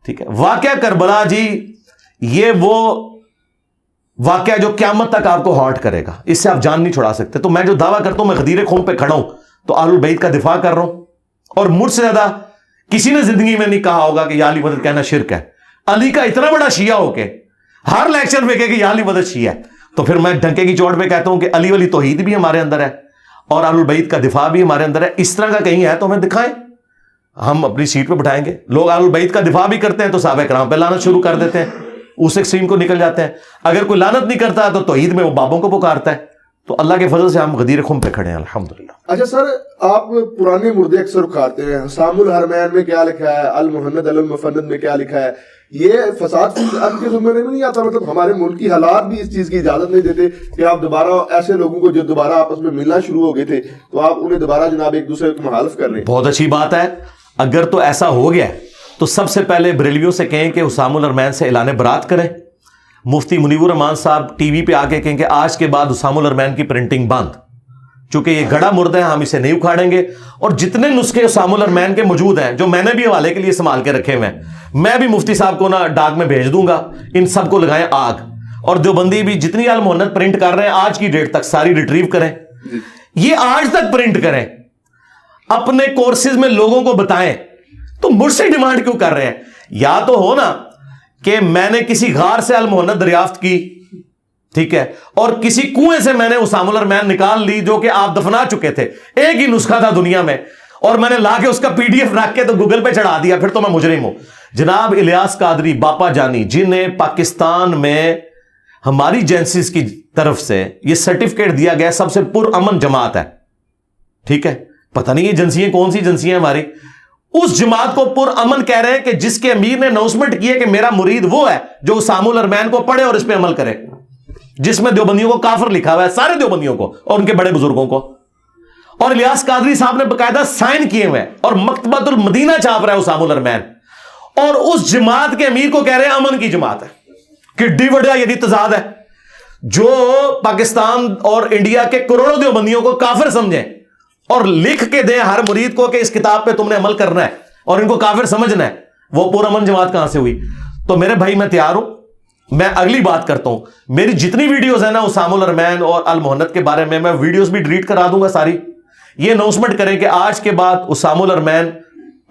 ٹھیک ہے, واقعہ کربلا جی یہ وہ واقعہ جو قیامت تک آپ کو ہارٹ کرے گا, اس سے آپ جان نہیں چھڑا سکتے. تو میں جو دعویٰ کرتا ہوں میں غدیر خون پہ کھڑا ہوں تو اہل البیت کا دفاع کر رہا ہوں, اور مجھ سے زیادہ کسی نے زندگی میں نہیں کہا ہوگا کہ یا علی مدد کہنا شرک ہے. علی کا اتنا بڑا شیعہ ہو کے ہر لیکچر میں کہے کہ یا علی مدد شیعہ ہے, تو پھر میں ڈنکے کی چوٹ پہ کہتا ہوں کہ علی ولی توحید بھی ہمارے اندر ہے اور اہل البیت کا دفاع بھی ہمارے اندر ہے. اس طرح کا کہیں ہے تو ہمیں دکھائیں, ہم اپنی سیٹ پہ بٹھائیں گے. لوگ اہل البیت کا دفاع بھی کرتے ہیں تو صحابہ کرام پہ لعنت شروع کر دیتے ہیں, اس ایکسٹریم کو نکل جاتے ہیں. اگر کوئی لعنت نہیں کرتا تو توحید میں وہ بابوں کو پکارتا ہے. تو اللہ کے فضل سے ہم غدیر خم پہ کھڑے ہیں الحمدللہ. اچھا سر, آپ پرانے مردے اکثر اکھاڑتے ہیں, حسام الحرمین میں کیا لکھا ہے, المہند المفند میں کیا لکھا ہے. یہ فساد اب کے زمانے میں نہیں آتا, مطلب ہمارے ملک کی حالات بھی اس چیز کی اجازت نہیں دیتے کہ آپ دوبارہ ایسے لوگوں کو جو دوبارہ آپس میں ملنا شروع ہو گئے تھے تو آپ انہیں دوبارہ جناب ایک دوسرے کو مخالف کر رہے ہیں. بہت اچھی بات ہے. اگر تو ایسا ہو گیا تو سب سے پہلے بریلویوں سے کہیں کہ حسام الحرمین سے اعلان برات کریں. مفتی منیب الرحمان صاحب ٹی وی پہ آ کے کہیں کہ آج کے بعد حسام الحرمین کی پرنٹنگ بند, چونکہ یہ گڑا مرد ہے, ہم اسے نہیں اکھاڑیں گے. اور جتنے نسخے حسام الحرمین کے موجود ہیں جو میں نے بھی حوالے کے لیے استعمال کے رکھے ہوئے ہیں, میں بھی مفتی صاحب کو نا ڈاک میں بھیج دوں گا, ان سب کو لگائیں آگ. اور جو بندی بھی جتنی المہند پرنٹ کر رہے ہیں آج کی ڈیٹ تک ساری ریٹریو کریں, یہ آج تک پرنٹ کریں, اپنے کورسز میں لوگوں کو بتائیں. تو مجھ سے ڈیمانڈ کیوں کر رہے ہیں؟ یا تو ہو نا کہ میں نے کسی غار سے المہند دریافت کی, ٹھیک ہے, اور کسی کنویں سے میں نے حسام الحرمین نکال لی جو کہ آپ دفنا چکے تھے, ایک ہی نسخہ تھا دنیا میں, اور میں نے لا کے اس کا PDF رکھ کے تو گوگل پہ چڑھا دیا, پھر تو میں مجرم ہوں. جناب الیاس قادری باپا جانی, جنہیں پاکستان میں ہماری ایجنسیز کی طرف سے یہ سرٹیفکیٹ دیا گیا سب سے پرامن جماعت ہے, ٹھیک ہے, پتہ نہیں یہ ایجنسیاں کون سی ایجنسیاں ہماری, اس جماعت کو پرامن کہہ رہے ہیں کہ جس کے امیر نے اناؤنسمنٹ کی ہے کہ میرا مرید وہ ہے جو حسام الحرمین کو پڑھے اور اس پہ عمل کرے, جس میں دیوبندیوں کو کافر لکھا ہوا ہے, سارے دیوبندیوں کو اور ان کے بڑے بزرگوں کو. اور الیاس قادری صاحب نے باقاعدہ سائن کیے ہوئے اور مکتبۃ المدینہ چھاپ رہا ہے حسام الحرمین, اور اس جماعت کے امیر کو کہہ رہے ہیں امن کی جماعت ہے. کڈی وڈیا یہ تضاد ہے, جو پاکستان اور انڈیا کے کروڑوں دیوبندیوں کو کافر سمجھیں اور لکھ کے دیں ہر مرید کو کہ اس کتاب پہ تم نے عمل کرنا ہے اور ان کو کافر سمجھنا ہے, وہ پرامن جماعت کہاں سے ہوئی؟ تو میرے بھائی میں تیار ہوں, میں اگلی بات کرتا ہوں. میری جتنی ویڈیوز ہیں نا حسام الحرمین اور المہند کے بارے میں ویڈیوز بھی ڈیلیٹ کرا دوں گا ساری. یہ اناؤنسمنٹ کریں کہ آج کے بعد حسام الحرمین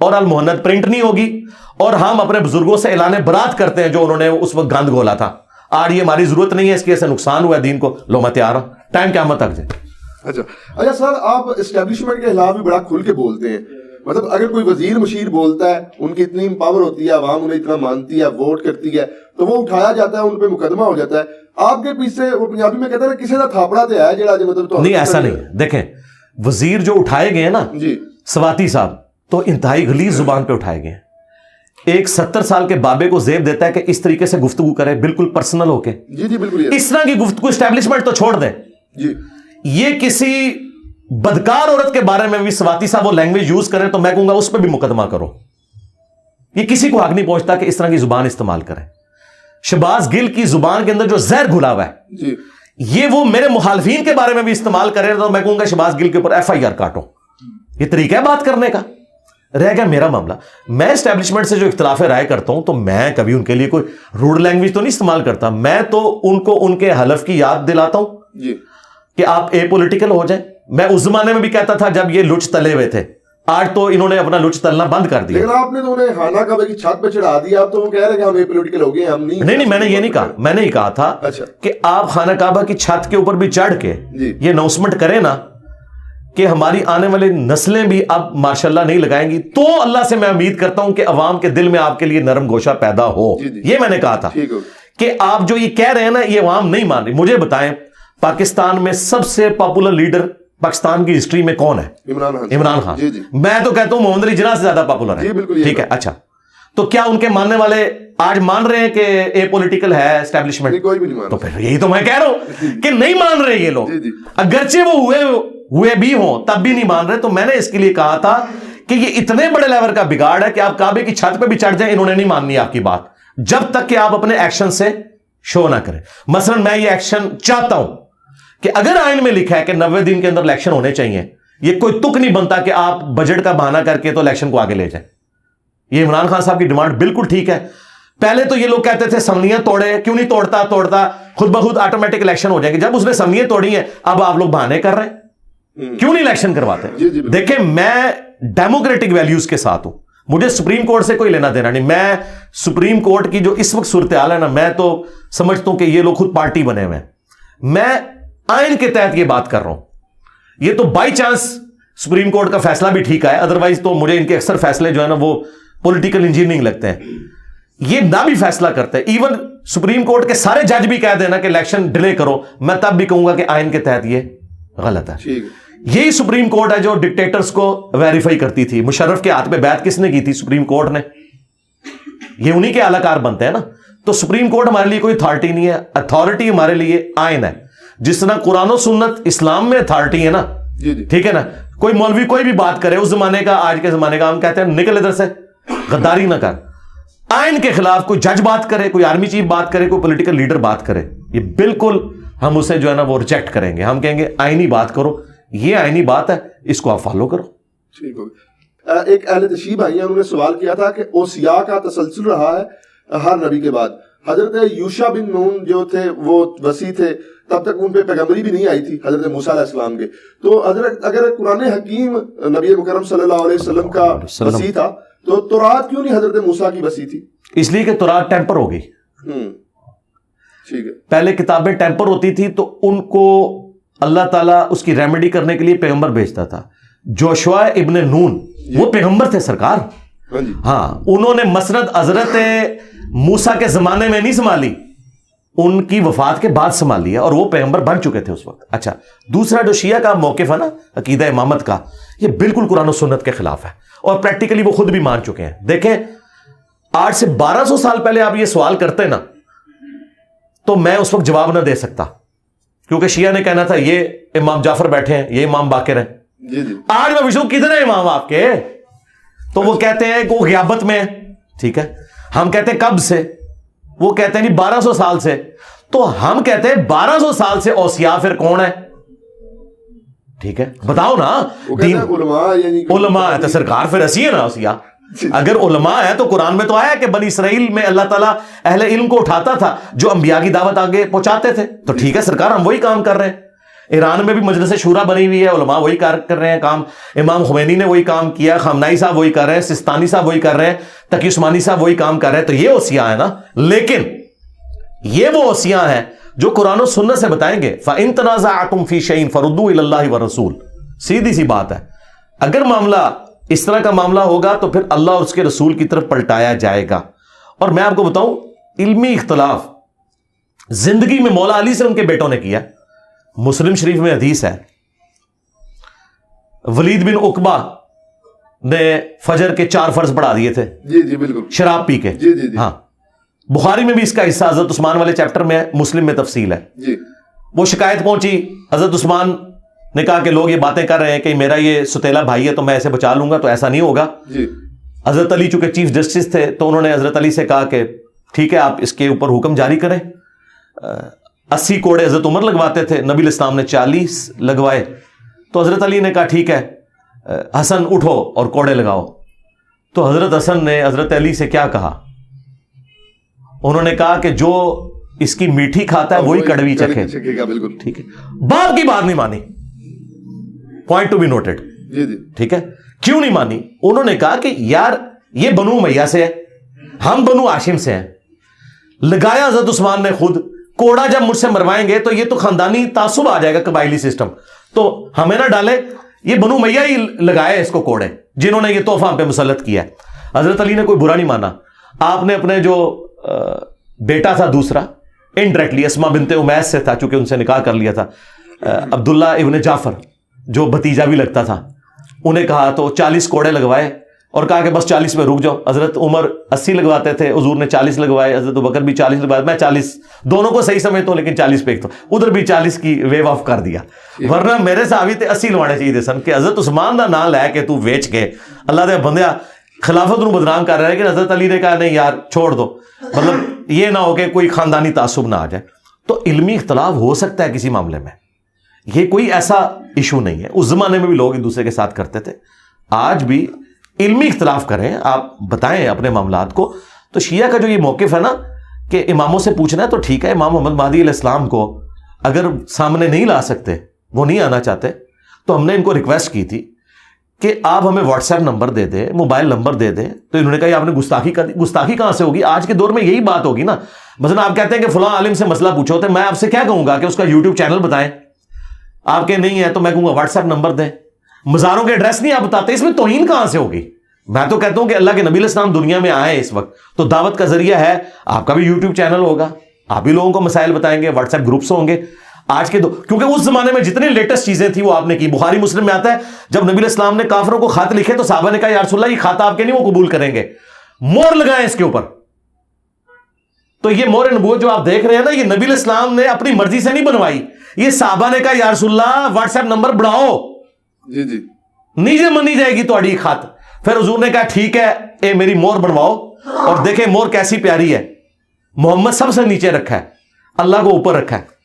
اور المہند پرنٹ نہیں ہوگی, اور ہم اپنے بزرگوں سے اعلان برات کرتے ہیں جو انہوں نے اس وقت گند گھولا تھا. آج یہ ہماری ضرورت نہیں ہے, اس کی ایسے نقصان ہوا ہے دین کو. لو میں تیار ہوں, ٹائم قیامت تک جائے. اچھا سر, آپ اسٹیبلشمنٹ کے خلاف بھی بڑا کھل کے بولتے ہیں. مطلب اگر کوئی وزیر مشیر بولتا ہے, ان کی اتنی پاور ہوتی ہے, عوام انہیں اتنا مانتی ہے, ووٹ کرتی ہے, تو وہ اٹھایا جاتا ہے, ان پہ مقدمہ ہو جاتا ہے. آپ کے پیچھے وہ پنجابی میں کہتے ہیں کسی کا تھاپڑا تے ہے جڑا مطلب نہیں, ایسا نہیں. دیکھیں وزیر جو اٹھائے گئے ہیں نا جی سواتی صاحب, تو انتہائی غلیظ زبان پہ اٹھائے گئے ہیں. ایک 70 سال کے بابے کو زیب دیتا ہے کہ اس طریقے سے گفتگو کرے, بالکل پرسنل ہو کے. جی جی بالکل. اس طرح کی گفتگو اسٹیبلشمنٹ تو چھوڑ دیں. جی یہ کسی بدکار عورت کے بارے میں بھی سواتی صاحب وہ لینگویج یوز کریں تو میں کہوں گا اس پہ بھی مقدمہ کرو. یہ کسی کو حق نہیں پہنچتا کہ اس طرح کی زبان استعمال کریں. شہباز گل کی زبان کے اندر جو زہر گھلا ہوا ہے جی, یہ وہ میرے مخالفین کے بارے میں بھی استعمال کرے تو میں کہوں گا شہباز گل کے اوپر FIR کاٹو. یہ طریقہ ہے بات کرنے کا. رہ گیا میرا معاملہ, میں اسٹیبلشمنٹ سے جو اختلاف رائے کرتا ہوں تو میں کبھی ان کے لیے کوئی روڈ لینگویج تو نہیں استعمال کرتا. میں تو ان کو ان کے حلف کی یاد دلاتا ہوں جی کہ آپ اے پولیٹیکل ہو جائیں. میں اس زمانے میں بھی کہتا تھا جب یہ لچ تلے ہوئے تھے, آج تو انہوں نے اپنا لچ تلنا بند کر دیا. لیکن آپ نے تو انہیں خانہ کعبہ کی چھت پہ چڑھا دیا, آپ تو وہ کہہ رہے ہیں کہ ہم اے پولیٹیکل ہو گئے, ہم نہیں. میں نے یہ نہیں کہا. میں نے یہ کہا تھا کہ آپ خانہ کعبہ کی چھت کے اوپر بھی چڑھ کے یہ اناؤنسمنٹ کریں نا کہ ہماری آنے والی نسلیں بھی اب ماشاءاللہ نہیں لگائیں گی, تو اللہ سے میں امید کرتا ہوں کہ عوام کے دل میں آپ کے لیے نرم گوشہ پیدا ہو. یہ میں نے کہا تھا کہ آپ جو یہ کہہ رہے ہیں نا یہ عوام نہیں مان رہی. مجھے بتائیں پاکستان میں سب سے پاپولر لیڈر پاکستان کی ہسٹری میں کون ہے؟ عمران خان. میں تو کہتا ہوں محمد علی جناح سے زیادہ پاپولر ہے. ٹھیک ہے, اچھا تو کیا ان کے ماننے والے آج مان رہے ہیں کہ اے پولیٹیکل ہے اسٹیبلشمنٹ؟ تو پھر یہی تو میں کہہ رہا ہوں کہ نہیں مان رہے یہ لوگ, اگرچہ وہ ہوئے بھی ہوں تب بھی نہیں مان رہے. تو میں نے اس کے لیے کہا تھا کہ یہ اتنے بڑے لیول کا بگاڑ ہے کہ آپ کعبے کی چھت پہ بھی چڑھ جائیں، انہوں نے نہیں ماننی آپ کی بات جب تک کہ آپ اپنے ایکشن سے شو نہ کریں. مثلا میں یہ ایکشن چاہتا ہوں کہ اگر آئین میں لکھا ہے کہ 90 دن کے اندر الیکشن ہونے چاہیے، یہ کوئی تک نہیں بنتا کہ آپ بجٹ کا بہانہ کر کے تو الیکشن کو آگے لے جائیں. یہ عمران خان صاحب کی ڈیمانڈ بالکل ٹھیک ہے. پہلے تو یہ لوگ کہتے تھے اسمبلیاں توڑے، کیوں نہیں توڑتا خود بخود آٹومیٹک الیکشن ہو جائیں گے. جب اس نے اسمبلیاں توڑی ہیں اب آپ لوگ بہانے کر رہے ہیں، کیوں نہیں الیکشن کرواتے؟ دیکھیں میں ڈیموکریٹک ویلیوز کے ساتھ ہوں، مجھے سپریم کورٹ سے کوئی لینا دینا نہیں. میں سپریم کورٹ کی جو اس وقت صورتحال ہے نا، میں تو سمجھتا ہوں کہ یہ لوگ خود پارٹی بنے ہوئے ہیں. میں آئین کے تحت یہ بات کر رہا ہوں. یہ تو بائی چانس سپریم کورٹ کا فیصلہ بھی ٹھیک ہے، ادروائز تو مجھے ان کے اکثر فیصلے جو ہے نا وہ پولیٹیکل انجینئرنگ لگتے ہیں. یہ نہ بھی فیصلہ کرتے ہیں، ایون سپریم کورٹ کے سارے جج بھی کہہ دینا کہ الیکشن ڈیلے کرو، میں تب بھی کہوں گا کہ آئین کے تحت یہ غلط ہے. یہی سپریم کورٹ ہے جو ڈکٹیٹرز کو ویریفائی کرتی تھی. مشرف کے ہاتھ پہ بیعت کس نے کی تھی؟ سپریم کورٹ نے. یہ انہی کے اعلی کار بنتے ہیں نا. تو سپریم کورٹ ہمارے لیے کوئی اتھارٹی نہیں ہے، اتھارٹی ہمارے لیے آئین ہے. جس طرح قرآن و سنت اسلام میں اتھارٹی ہے نا، ٹھیک ہے نا. کوئی مولوی کوئی بھی بات کرے اس زمانے کا آج کے زمانے کا، ہم کہتے ہیں نکل ادھر سے، غداری نہ کر. آئین کے خلاف کوئی جج بات کرے، کوئی آرمی چیف بات کرے، کوئی پولیٹیکل لیڈر بات کرے، یہ بالکل ہم اسے جو ہے نا وہ ریجیکٹ کریں گے. ہم کہیں گے آئینی بات کرو، یہ آئینی بات ہے، اس کو آپ فالو کرو. ٹھیک ہو گیا. ایک اہل تشریح بھائی ہیں، انہوں نے سوال کیا تھا کہ اوصیاء کا تسلسل رہا ہے ہر نبی کے بعد. حضرت یوشع بن نون جو تھے وہ وصی تھے، تب تک ان پہ پیغمبری بھی نہیں آئی تھی حضرت موسیٰ علیہ السلام کے. تو حضرت اگر قرآن حکیم نبی مکرم صلی اللہ علیہ وسلم کا وصی تھا تو تورات کیوں نہیں حضرت موسیٰ کی وصی تھی؟ اس لیے کہ تورات ٹیمپر ہو گئی. ٹھیک ہے. پہلے کتابیں ٹیمپر ہوتی تھی تو ان کو اللہ تعالیٰ اس کی ریمیڈی کرنے کے لیے پیغمبر بھیجتا تھا. جوشوا ابن نون وہ پیغمبر تھے سرکار. ہاں انہوں نے مسند حضرت موسیٰ کے زمانے میں نہیں سنبھالی، ان کی وفات کے بعد سنبھالی ہے، اور وہ پیغمبر بن چکے تھے اس وقت. اچھا، دوسرا جو شیعہ کا موقف ہے نا عقیدہ امامت کا، یہ بالکل قرآن و سنت کے خلاف ہے، اور پریکٹیکلی وہ خود بھی مان چکے ہیں. دیکھیں آج سے 1200 سال پہلے آپ یہ سوال کرتے نا تو میں اس وقت جواب نہ دے سکتا، کیونکہ شیعہ نے کہنا تھا یہ امام جعفر بیٹھے ہیں، یہ امام باقر ہیں. آج میں پوچھوں کتنے امام آپ کے؟ تو وہ کہتے ہیں کہ وہ غیابت میں ہے. ٹھیک ہے، ہم کہتے ہیں کب سے؟ وہ کہتے ہیں نہیں 1200 سال سے. تو ہم کہتے ہیں 1200 سال سے اوصیاء پھر کون ہے؟ ٹھیک ہے بتاؤ نا. علماء ہے تو سرکار پھر اسی ہے نا اوصیاء. اگر علماء ہے تو قرآن میں تو آیا کہ بنی اسرائیل میں اللہ تعالیٰ اہل علم کو اٹھاتا تھا جو انبیاء کی دعوت آگے پہنچاتے تھے. تو ٹھیک ہے سرکار، ہم وہی کام کر رہے ہیں. ایران میں بھی مجلس شورا بنی ہوئی ہے، علماء وہی کر رہے ہیں کام. امام خمینی نے وہی کام کیا، خامنائی صاحب وہی کر رہے ہیں، سستانی صاحب وہی کر رہے ہیں، تقی عثمانی صاحب وہی کام کر رہے ہیں. تو یہ اوصیاء ہے نا. لیکن یہ وہ اوصیاء ہیں جو قرآن و سنت سے بتائیں گے فَإِن تَنَازَعْتُمْ فِي شَيْءٍ فَرُدُّوهُ إِلَى اللَّهِ وَالرَّسُولِ. سیدھی سی بات ہے، اگر معاملہ اس طرح کا معاملہ ہوگا تو پھر اللہ اور اس کے رسول کی طرف پلٹایا جائے گا. اور میں آپ کو بتاؤں علمی اختلاف زندگی میں مولا علی سے ان کے بیٹوں نے کیا. مسلم شریف میں حدیث ہے ولید بن عقبہ نے فجر کے 4 فرض پڑھا دیے تھے. جی بالکل، شراب پی کے. ہاں بخاری میں بھی اس کا حصہ حضرت عثمان والے چیپٹر میں ہے، مسلم میں تفصیل ہے. وہ شکایت پہنچی، حضرت عثمان نے کہا کہ لوگ یہ باتیں کر رہے ہیں کہ میرا یہ ستیلا بھائی ہے تو میں ایسے بچا لوں گا، تو ایسا نہیں ہوگا. حضرت علی چونکہ چیف جسٹس تھے تو انہوں نے حضرت علی سے کہا کہ ٹھیک ہے آپ اس کے اوپر حکم جاری کریں. 80 کوڑے حضرت عمر لگواتے تھے، نبی الاسلام نے 40 لگوائے. تو حضرت علی نے کہا ٹھیک ہے حسن اٹھو اور کوڑے لگاؤ. تو حضرت حسن نے حضرت علی سے کیا کہا؟ انہوں نے کہا کہ جو اس کی میٹھی کھاتا ہے وہی کڑوی چکھے. ٹھیک ہے، باپ کی بات نہیں مانی. Point to be noted. ٹھیک ہے، کیوں نہیں مانی؟ انہوں نے کہا کہ یار یہ بنو امیہ سے ہے، ہم بنو ہاشم سے ہیں. لگایا حضرت عثمان نے خود. کوڑا جب مجھ سے مروائیں گے تو یہ تو خاندانی تعصب آ جائے گا، قبائلی سسٹم. تو ہمیں نہ ڈالے، یہ بنو امیہ ہی لگائے اس کو کوڑے جنہوں نے یہ تحفہ ہم پہ مسلط کیا ہے. حضرت علی نے کوئی برا نہیں مانا. آپ نے اپنے جو بیٹا تھا دوسرا انڈائریکٹلی اسما بنت امیس سے تھا چونکہ ان سے نکاح کر لیا تھا، عبداللہ ابن جعفر جو بھتیجا بھی لگتا تھا، انہیں کہا تو 40 کوڑے لگوائے. اور کہا کہ بس 40 میں رک جاؤ. حضرت عمر 80 لگواتے تھے, حضور نے 40 لگوائے, حضرت ابوبکر بھی 40 لگوائے, میں 40 دونوں کو صحیح سمجھتا ہوں لیکن 40 پہ ایک تو ادھر بھی 40 کی ویو آف کر دیا. ورنہ میرے صحابی تے 80 لوانے چاہیے سن کہ حضرت عثمان دا نام لے کے تو ویچ کے اللہ دے بندیا خلافت نو بدنام کر رہا ہے. کہ حضرت علی نے کہا نہیں یار چھوڑ دو, مطلب یہ نہ ہو کہ کوئی خاندانی تعصب نہ آ جائے. تو علمی اختلاف ہو سکتا ہے کسی معاملے میں, یہ کوئی ایسا ایشو نہیں ہے. اس زمانے میں بھی لوگ ایک دوسرے کے ساتھ کرتے تھے, آج بھی علمی اختلاف کریں, آپ بتائیں اپنے معاملات کو. تو شیعہ کا جو یہ موقف ہے نا کہ اماموں سے پوچھنا ہے تو ٹھیک ہے, امام محمد مہدی علیہ السلام کو اگر سامنے نہیں لا سکتے, وہ نہیں آنا چاہتے, تو ہم نے ان کو ریکویسٹ کی تھی کہ آپ ہمیں واٹس ایپ نمبر دے دیں, موبائل نمبر دے دیں. تو انہوں نے کہا آپ نے گستاخی کر دی. گستاخی کہاں سے ہوگی؟ آج کے دور میں یہی بات ہوگی نا. مثلا آپ کہتے ہیں کہ فلاں عالم سے مسئلہ پوچھو, تو میں آپ سے کیا کہوں گا کہ اس کا یوٹیوب چینل بتائیں. آپ کے نہیں ہے تو میں کہوں گا واٹس ایپ نمبر دیں. مزاروں کے ایڈریس نہیں آپ بتاتے, اس میں توہین کہاں سے ہوگی؟ میں تو کہتا ہوں کہ اللہ کے نبی علیہ السلام دنیا میں آئے اس وقت تو دعوت کا ذریعہ ہے, آپ کا بھی یوٹیوب چینل ہوگا, آپ بھی لوگوں کو مسائل بتائیں گے, واٹس ایپ گروپس ہوں گے. آج کے کیونکہ اس زمانے میں جتنی لیٹسٹ چیزیں تھیں وہ آپ نے کی. بخاری مسلم میں آتا ہے جب نبی علیہ السلام نے کافروں کو خط لکھے تو صحابہ نے کہا یا رسول اللہ یہ خط آپ کے نہیں وہ قبول کریں گے, مور لگائیں اس کے اوپر. تو یہ مور نبوت جو آپ دیکھ رہے ہیں نا, یہ نبی علیہ السلام نے اپنی مرضی سے نہیں بنوائی, یہ صحابہ نے کہا یا رسول اللہ واٹس ایپ نمبر بڑھاؤ, جی جی نیچے منی جائے گی تہاڈی خط. پھر حضور نے کہا ٹھیک ہے اے میری مور بنواؤ, اور دیکھیں مور کیسی پیاری ہے. محمد سب سے نیچے رکھا ہے, اللہ کو اوپر رکھا ہے.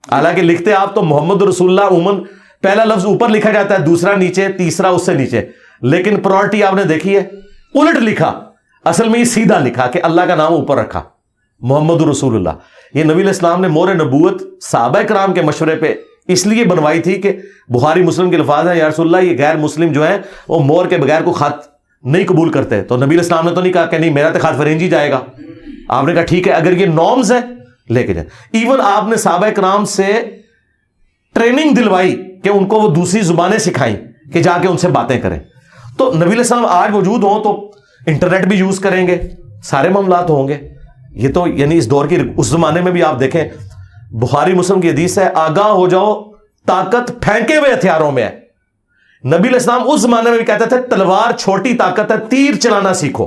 حالانکہ لکھتے آپ تو محمد رسول اللہ عموماً پہلا لفظ اوپر لکھا جاتا ہے, دوسرا نیچے, تیسرا اس سے نیچے, لیکن پرائورٹی آپ نے دیکھی ہے الٹ لکھا. اصل میں یہ سیدھا لکھا کہ اللہ کا نام اوپر رکھا, محمد رسول اللہ. یہ نبی علیہ السلام نے مور نبوت صحابہ کرام کے مشورے پہ اس لیے بنوائی تھی کہ بخاری مسلم کے الفاظ ہیں یا رسول اللہ یہ غیر مسلم جو ہیں وہ مور کے بغیر کو خط نہیں قبول کرتے. تو نبی علیہ السلام نے تو نہیں کہا کہ نہیں میرا تو خط فرنجی جائے گا. آپ نے کہا ٹھیک ہے اگر یہ نارمز ہیں لے کے جائیں. ایون آپ نے صحابہ کرام سے ٹریننگ دلوائی کہ ان کو وہ دوسری زبانیں سکھائیں کہ جا کے ان سے باتیں کریں. تو نبی علیہ السلام آج موجود ہوں تو انٹرنیٹ بھی یوز کریں گے, سارے معاملات ہوں گے. یہ تو یعنی اس دور کی, اس زمانے میں بھی آپ دیکھیں بخاری مسلم کی حدیث ہے آگاہ ہو جاؤ طاقت پھینکے ہوئے ہتھیاروں میں ہے. نبی علیہ السلام اس زمانے میں بھی کہتے تھے تلوار چھوٹی طاقت ہے, تیر چلانا سیکھو,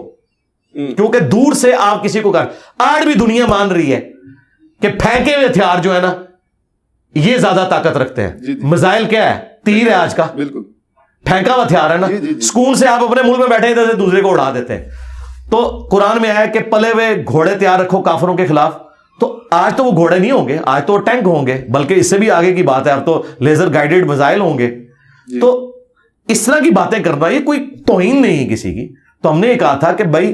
کیونکہ دور سے آپ کسی کو کر. آج بھی دنیا مان رہی ہے کہ پھینکے ہوئے ہتھیار جو ہے نا یہ زیادہ طاقت رکھتے ہیں. میزائل کیا ہے؟ تیر ہے آج کا, بالکل پھینکا ہوا ہتھیار ہے نا. سکون سے آپ اپنے ملک میں بیٹھے ادھر سے دوسرے کو اڑا دیتے ہیں. تو قرآن میں آیا کہ پلے ہوئے گھوڑے تیار رکھو کافروں کے خلاف. تو آج تو وہ گھوڑے نہیں ہوں گے, آج تو ٹینک ہوں گے, بلکہ اس سے بھی آگے کی بات ہے, اب تو لیزر گائیڈڈ میزائل ہوں گے. تو اس طرح کی باتیں کرنا یہ کوئی توہین نہیں ہے کسی کی. تو ہم نے یہ کہا تھا کہ بھائی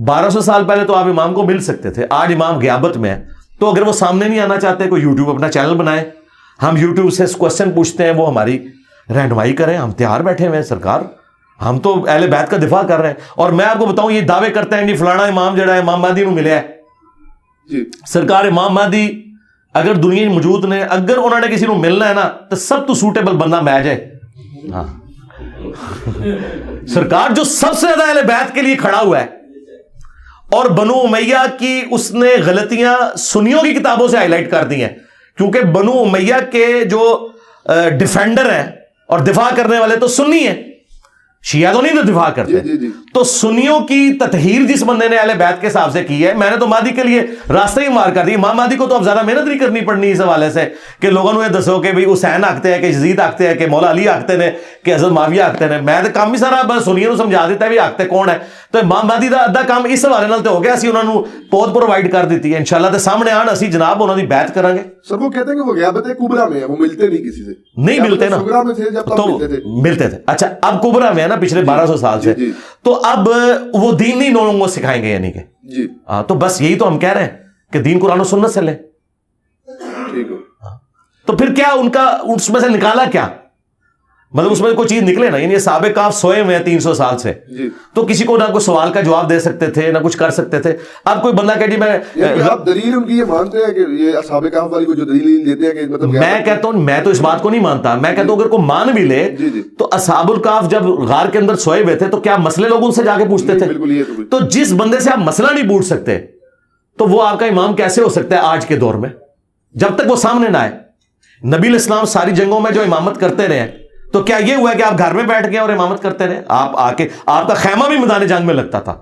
1200 سال پہلے تو آپ امام کو مل سکتے تھے, آج امام غیابت میں ہے, تو اگر وہ سامنے نہیں آنا چاہتے کوئی یوٹیوب اپنا چینل بنائے, ہم یوٹیوب سے کوشچن پوچھتے ہیں, وہ ہماری رہنمائی کریں. ہم تیار بیٹھے ہوئے ہیں سرکار, ہم تو اہل بیت کا دفاع کر رہے ہیں. اور میں آپ کو بتاؤں یہ دعوے کرتے ہیں کہ فلانا امام جڑا ہے امام مہدی نو ملیا ہے. سرکار امام مہدی اگر دنیا میں موجود نے, اگر انہوں نے کسی کو ملنا ہے نا تو سب تو سوٹیبل بندہ میں جائے. ہاں سرکار جو سب سے زیادہ اہل بیت کے لیے کھڑا ہوا ہے, اور بنو امیہ کی اس نے غلطیاں سنیوں کی کتابوں سے ہائی لائٹ کر دی ہیں, کیونکہ بنو امیہ کے جو ڈیفینڈر ہیں اور دفاع کرنے والے تو سنی ہیں, شیعہ تو نہیں دفاع کرتے. تو سنیوں کی تطہیر جس بندے نے اہل بیت کے حساب سے کی ہے, میں نے تو مہدی کے لیے راستہ ہی مار کر دی. امام مہدی کو تو اب زیادہ محنت نہیں کرنی پڑنی اس حوالے سے کہ لوگوں نے دسو کہ حسین آختے ہیں کہ یزید آختے ہیں کہ مولا علی آختے ہیں کہ حضرت معاویہ آختے ہیں. میں تو کام ہی سارا بس سنیوں سمجھا دیتا ہے بھی آختے کون ہے. تو امام مہدی کا ادھا کام اس حوالے نال تو ہو گیا, اسی انہوں نے پود پرووائڈ کر دیتی ہے. انشاءاللہ تے سامنے آن اسی جناب انہوں نے بیعت کریں گے. سر وہ کہتے ہیں کہ وہ غیابت کبریٰ میں ہے, وہ ملتے نہیں کسی سے, نہیں ملتے نا, تو ملتے تھے. اچھا اب کبریٰ میں ہے نا پچھلے 1200 سال سے, تو اب وہ دین نہیں لوگوں کو سکھائیں گے یعنی کہ تو بس یہی تو ہم کہہ رہے ہیں کہ دین قرآن و سنت سے لیں. تو پھر کیا ان کا اس میں سے نکالا کیا, مطلب اس میں کوئی چیز نکلے نا. یعنی صحابہ کہف سوئے ہوئے ہیں 300 سال سے, تو کسی کو نہ کوئی سوال کا جواب دے سکتے تھے نہ کچھ کر سکتے تھے. اب کوئی بندہ کہ جی میں آپ دلیل ان کی یہ مانتے ہیں کہ یہ اصحاب کہف والی کو جو دلیل دیتے ہیں کہ مطلب میں کہتا ہوں, میں تو اس بات کو نہیں مانتا. میں کہتا ہوں اگر کوئی مان بھی لے تو اصحاب الکہف جب غار کے اندر سوئے ہوئے تھے تو کیا مسئلے لوگ ان سے جا کے پوچھتے تھے؟ تو جس بندے سے آپ مسئلہ نہیں پوچھ سکتے تو وہ آپ کا امام کیسے ہو سکتا ہے آج کے دور میں, جب تک وہ سامنے نہ آئے. نبی علیہ السلام ساری جنگوں میں جو امامت کرتے رہے تو کیا یہ ہوا کہ آپ گھر میں بیٹھ گئے اور امامت کرتے رہے؟ آپ آ کے آپ کا خیمہ بھی میدان جنگ میں لگتا تھا،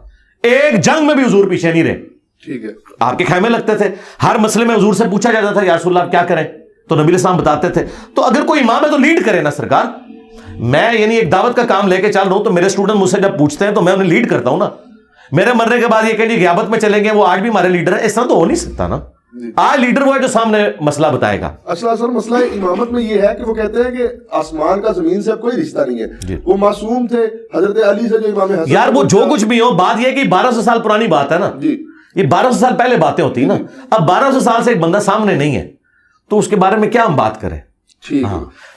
ایک جنگ میں بھی حضور پیچھے نہیں رہے، ٹھیک ہے، آپ کے خیمے لگتے تھے، ہر مسئلے میں حضور سے پوچھا جاتا تھا یا رسول اللہ آپ کیا کریں، تو نبی علیہ السلام بتاتے تھے. تو اگر کوئی امام ہے تو لیڈ کرے نا سرکار. میں یعنی ایک دعوت کا کام لے کے چل رہا ہوں تو میرے اسٹوڈنٹ مجھ سے جب پوچھتے ہیں تو میں انہیں لیڈ کرتا ہوں نا. میرے مرنے کے بعد یہ کہ غیابت میں چلیں گے وہ آج بھی ہمارے لیڈر ہیں، اس طرح تو ہو نہیں سکتا نا. آج لیڈر وہ ہے جو سامنے مسئلہ بتائے گا. اصل سر مسئلہ امامت میں یہ ہے کہ وہ کہتے ہیں کہ آسمان کا زمین سے کوئی رشتہ نہیں ہے. وہ معصوم تھے حضرت علی سے جو امام حسن. یار وہ جو کچھ بھی ہو، بات یہ کہ 1200 سال پرانی بات ہے نا. یہ 1200 سال پہلے باتیں ہوتی ہیں نا. اب 1200 سال سے ایک بندہ سامنے نہیں ہے تو اس کے بارے میں کیا ہم بات کریں؟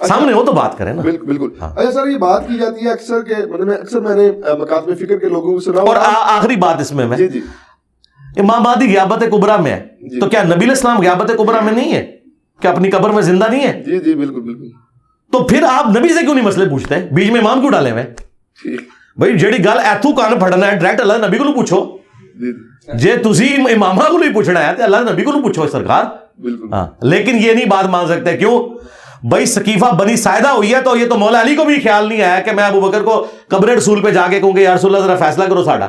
سامنے ہو تو بات کریں نا. بالکل. اچھا سر، یہ بات کی جاتی ہے اکثر کہ مطلب اکثر میں نے مکاتب فکر کے لوگوں سے سنا. اور آخری بات اس میں امام مہدی غیابت کبریٰ میں ہے، تو کیا نبی علیہ السلام غیابت کبریٰ میں نہیں ہے؟ کیا اپنی قبر میں زندہ نہیں ہے؟ جی بالکل. تو پھر آپ نبی سے کیوں نہیں مسئلے پوچھتے ہیں؟ بیچ میں امام کیوں ڈالے ہوئے؟ بھائی جیڑی گل ایتھوں کان پھڑنا ہے ڈائریکٹ اللہ نبی کو پوچھو. جے تسی امامہ کو نہیں پوچھنا ہے تو اللہ نبی کو پوچھو سرکار. لیکن یہ نہیں بات مان سکتے. کیوں بھائی؟ سقیفہ بنی ساعدہ ہوئی ہے تو یہ تو مولا علی کو بھی خیال نہیں آیا کہ میں ابو بکر کو قبر رسول پہ جا کے کہوں کہ یا رسول اللہ ذرا فیصلہ کرو ساڈا.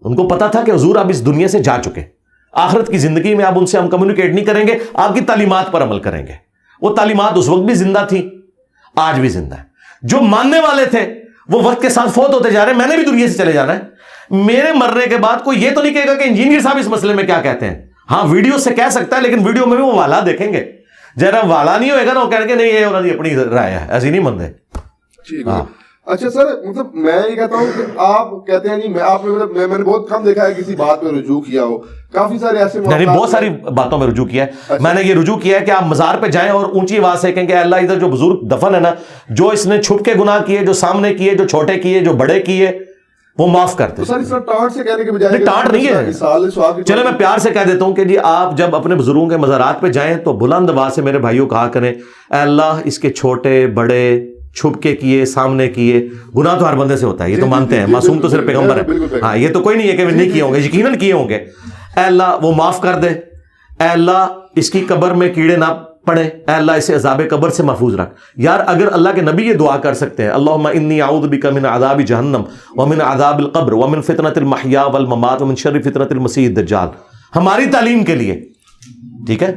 ان کو پتا تھا کہ حضور آپ اس دنیا سے جا چکے، آخرت کی زندگی میں آپ ان سے ہم کمیونیکیٹ نہیں کریں گے، آپ کی تعلیمات پر عمل کریں گے. وہ تعلیمات اس وقت بھی زندہ تھی، آج بھی زندہ ہے. جو ماننے والے تھے وہ وقت کے ساتھ فوت ہوتے جا رہے ہیں. میں نے بھی دنیا سے چلے جانا ہے. میرے مرنے کے بعد کوئی یہ تو نہیں کہے گا کہ انجینئر صاحب اس مسئلے میں کیا کہتے ہیں. ہاں ویڈیو سے کہہ سکتا ہے، لیکن ویڈیو میں بھی وہ والا دیکھیں گے. ذرا والا نہیں ہوئے گا نا وہ کہیں گے نہیں یہ انہوں نے اپنی رائے ہے، ایسی نہیں مندے. اچھا سر، مطلب میں یہ کہتا ہوں کہ آپ کہتے ہیں نہیں، آپ نے میں نے بہت کم دیکھا ہے کسی بات پہ رجوع کیا ہو. کافی سارے ایسے بہت ساری باتوں میں رجوع کیا ہے. میں نے یہ رجوع کیا ہے کہ آپ مزار پہ جائیں اور اونچی آواز سے کہیں کہ اللہ ادھر جو بزرگ دفن ہے نا، جو اس نے چھپ کے گناہ کیے، جو سامنے کیے، جو چھوٹے کیے، جو بڑے کیے، وہ معاف کرتے. ٹانٹ سے کہنے کے بجائے ٹانٹ نہیں ہے. چلو میں پیار سے کہہ دیتا ہوں کہ جی آپ جب اپنے بزرگوں کے مزارات پہ جائیں تو بلند آواز سے میرے بھائیوں کہا کریں اے اللہ اس کے چھوٹے بڑے، چھپ کے کیے، سامنے کیے. گناہ تو ہر بندے سے ہوتا ہے، یہ تو مانتے ہیں. معصوم تو صرف پیغمبر ہے. ہاں یہ تو کوئی نہیں ہے کہ نہیں کیے ہوں گے، یقیناً کیے ہوں گے. اے اللہ وہ معاف کر دے. اے اللہ اس کی قبر میں کیڑے نہ پڑے. اے اللہ اسے عذاب قبر سے محفوظ رکھ. یار اگر اللہ کے نبی یہ دعا کر سکتے ہیں اللہم انی اعوذ بک من عذاب جہنم ومن عذاب القبر ومن فتنۃ المحیا والممات ومن شر فتنۃ المسیح الدجال، ہماری تعلیم کے لیے، ٹھیک ہے.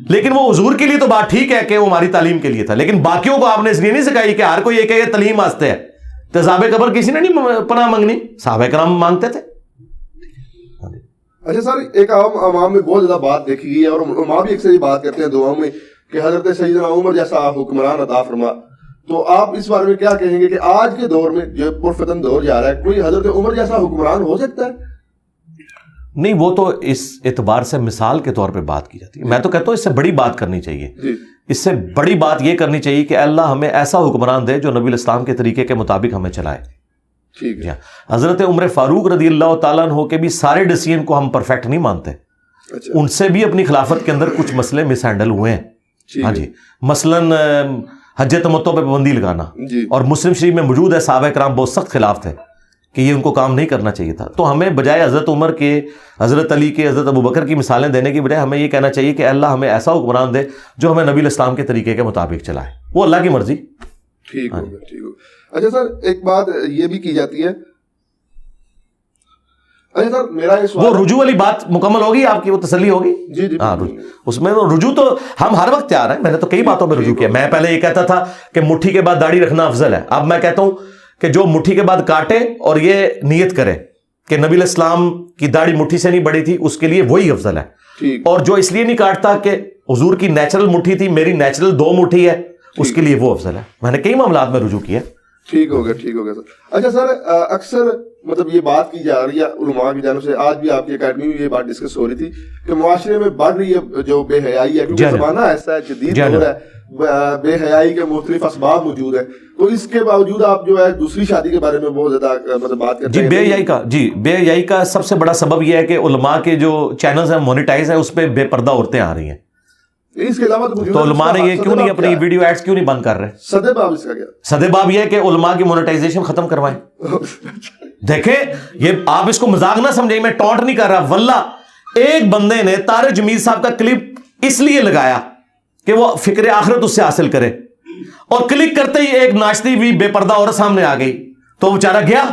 لیکن وہ حضور کے لیے تو بات ٹھیک ہے کہ وہ ہماری تعلیم کے لیے تھا، لیکن باقیوں کو آپ نے اس لیے نہیں سکھائی کہ ہر کوئی یہ کہ یہ تعلیم واسطے ہے. تو عذاب قبر کسی نے نہیں پناہ مانگنی، صحابہ کرام مانگتے تھے. اچھا سر، ایک عوام میں بہت زیادہ بات دیکھی گئی ہے اور علماء بھی اکثر یہ بات کرتے ہیں دعاؤں میں کہ حضرت سیدنا عمر جیسا حکمران عطا فرما. تو آپ اس بارے میں کیا کہیں گے کہ آج کے دور میں جو پرفتن دور جا رہا ہے، کوئی حضرت عمر جیسا حکمران ہو سکتا ہے؟ نہیں، وہ تو اس اعتبار سے مثال کے طور پہ بات کی جاتی ہے. میں تو کہتا ہوں اس سے بڑی بات کرنی چاہیے. اس سے بڑی بات یہ کرنی چاہیے کہ اللہ ہمیں ایسا حکمران دے جو نبی علیہ السلام کے طریقے کے مطابق ہمیں چلائے. ٹھیک ہے. حضرت عمر فاروق رضی اللہ تعالیٰ عنہ کے بھی سارے ڈیسیژن کو ہم پرفیکٹ نہیں مانتے. ان سے بھی اپنی خلافت کے اندر کچھ مسئلے مس ہینڈل ہوئے ہیں. ہاں جی، مثلاً حج تمتع پہ پابندی لگانا، اور مسلم شریف میں موجود ہے صحابہ کرام بہت سخت خلاف تھے کہ یہ ان کو کام نہیں کرنا چاہیے تھا. تو ہمیں بجائے حضرت عمر کے، حضرت علی کے، حضرت ابو بکر کی مثالیں دینے کی بجائے ہمیں یہ کہنا چاہیے کہ اللہ ہمیں ایسا حکمران دے جو ہمیں نبی علیہ السلام کے طریقے کے مطابق چلائے. وہ اللہ کی مرضی. ٹھیک ہوگا، ٹھیک ہوگا. اچھا سر، ایک بات یہ بھی کی جاتی ہے. اچھا سر، میرا یہ سوال، وہ رجوع والی بات مکمل ہوگی آپ کی، وہ تسلی ہوگی؟ جی جی. ہاں، اس میں رجوع تو ہم ہر وقت تیار ہیں. میں نے تو کئی باتوں میں رجوع کیا. میں پہلے یہ کہتا تھا کہ مٹھی کے بعد داڑھی رکھنا افضل ہے. اب میں کہتا ہوں کہ جو مٹھی کے بعد کاٹے اور یہ نیت کرے کہ نبی علیہ السلام کی داڑھی مٹھی سے نہیں بڑی تھی، اس کے لیے وہی افضل ہے. اور جو اس لیے نہیں کاٹتا کہ حضور کی نیچرل مٹھی تھی، میری نیچرل 2 مٹھی ہے، اس کے لیے وہ افضل ہے. میں نے کئی معاملات میں رجوع کیا. ٹھیک ہو گیا، ٹھیک ہو گیا سر. اچھا سر، اکثر مطلب یہ بات کی جا رہی ہے علماء کی جانب سے، آج بھی آپ کی اکیڈمی میں یہ بات ڈسکس ہو رہی تھی کہ معاشرے میں بڑھ رہی ہے جو بے حیائی ہے، کیونکہ زمانہ ایسا ہے، جدید دور ہے، بے حیائی کے مختلف اسباب موجود ہیں. تو اس کے باوجود آپ جو ہے دوسری شادی کے بارے میں بہت زیادہ مطلب بات کرتے ہیں. بے حیائی کا سب سے بڑا سبب یہ ہے کہ علماء کے جو چینلز ہیں مونیٹائز ہیں، اس پہ بے پردہ عورتیں آ رہی ہیں. اس کے علاوہ تو علماء نے یہ کیوں نہیں اپنی ویڈیو ایڈز کیوں نہیں بند کر رہے؟ سدے باب اس کا کیا؟ سدے باب یہ ہے کہ علماء کی مونیٹائزیشن ختم کروائیں. دیکھیں، یہ آپ اس کو مذاق نہ سمجھیں، میں ٹونٹ نہیں کر رہا. واللہ ایک بندے نے طارق جمیل صاحب کا کلپ اس لیے لگایا کہ وہ فکر آخرت اس سے حاصل کرے. اور کلک کرتے ہی ایک ناچتی ہوئی بے پردہ عورت سامنے آ گئی تو بیچارہ گیا.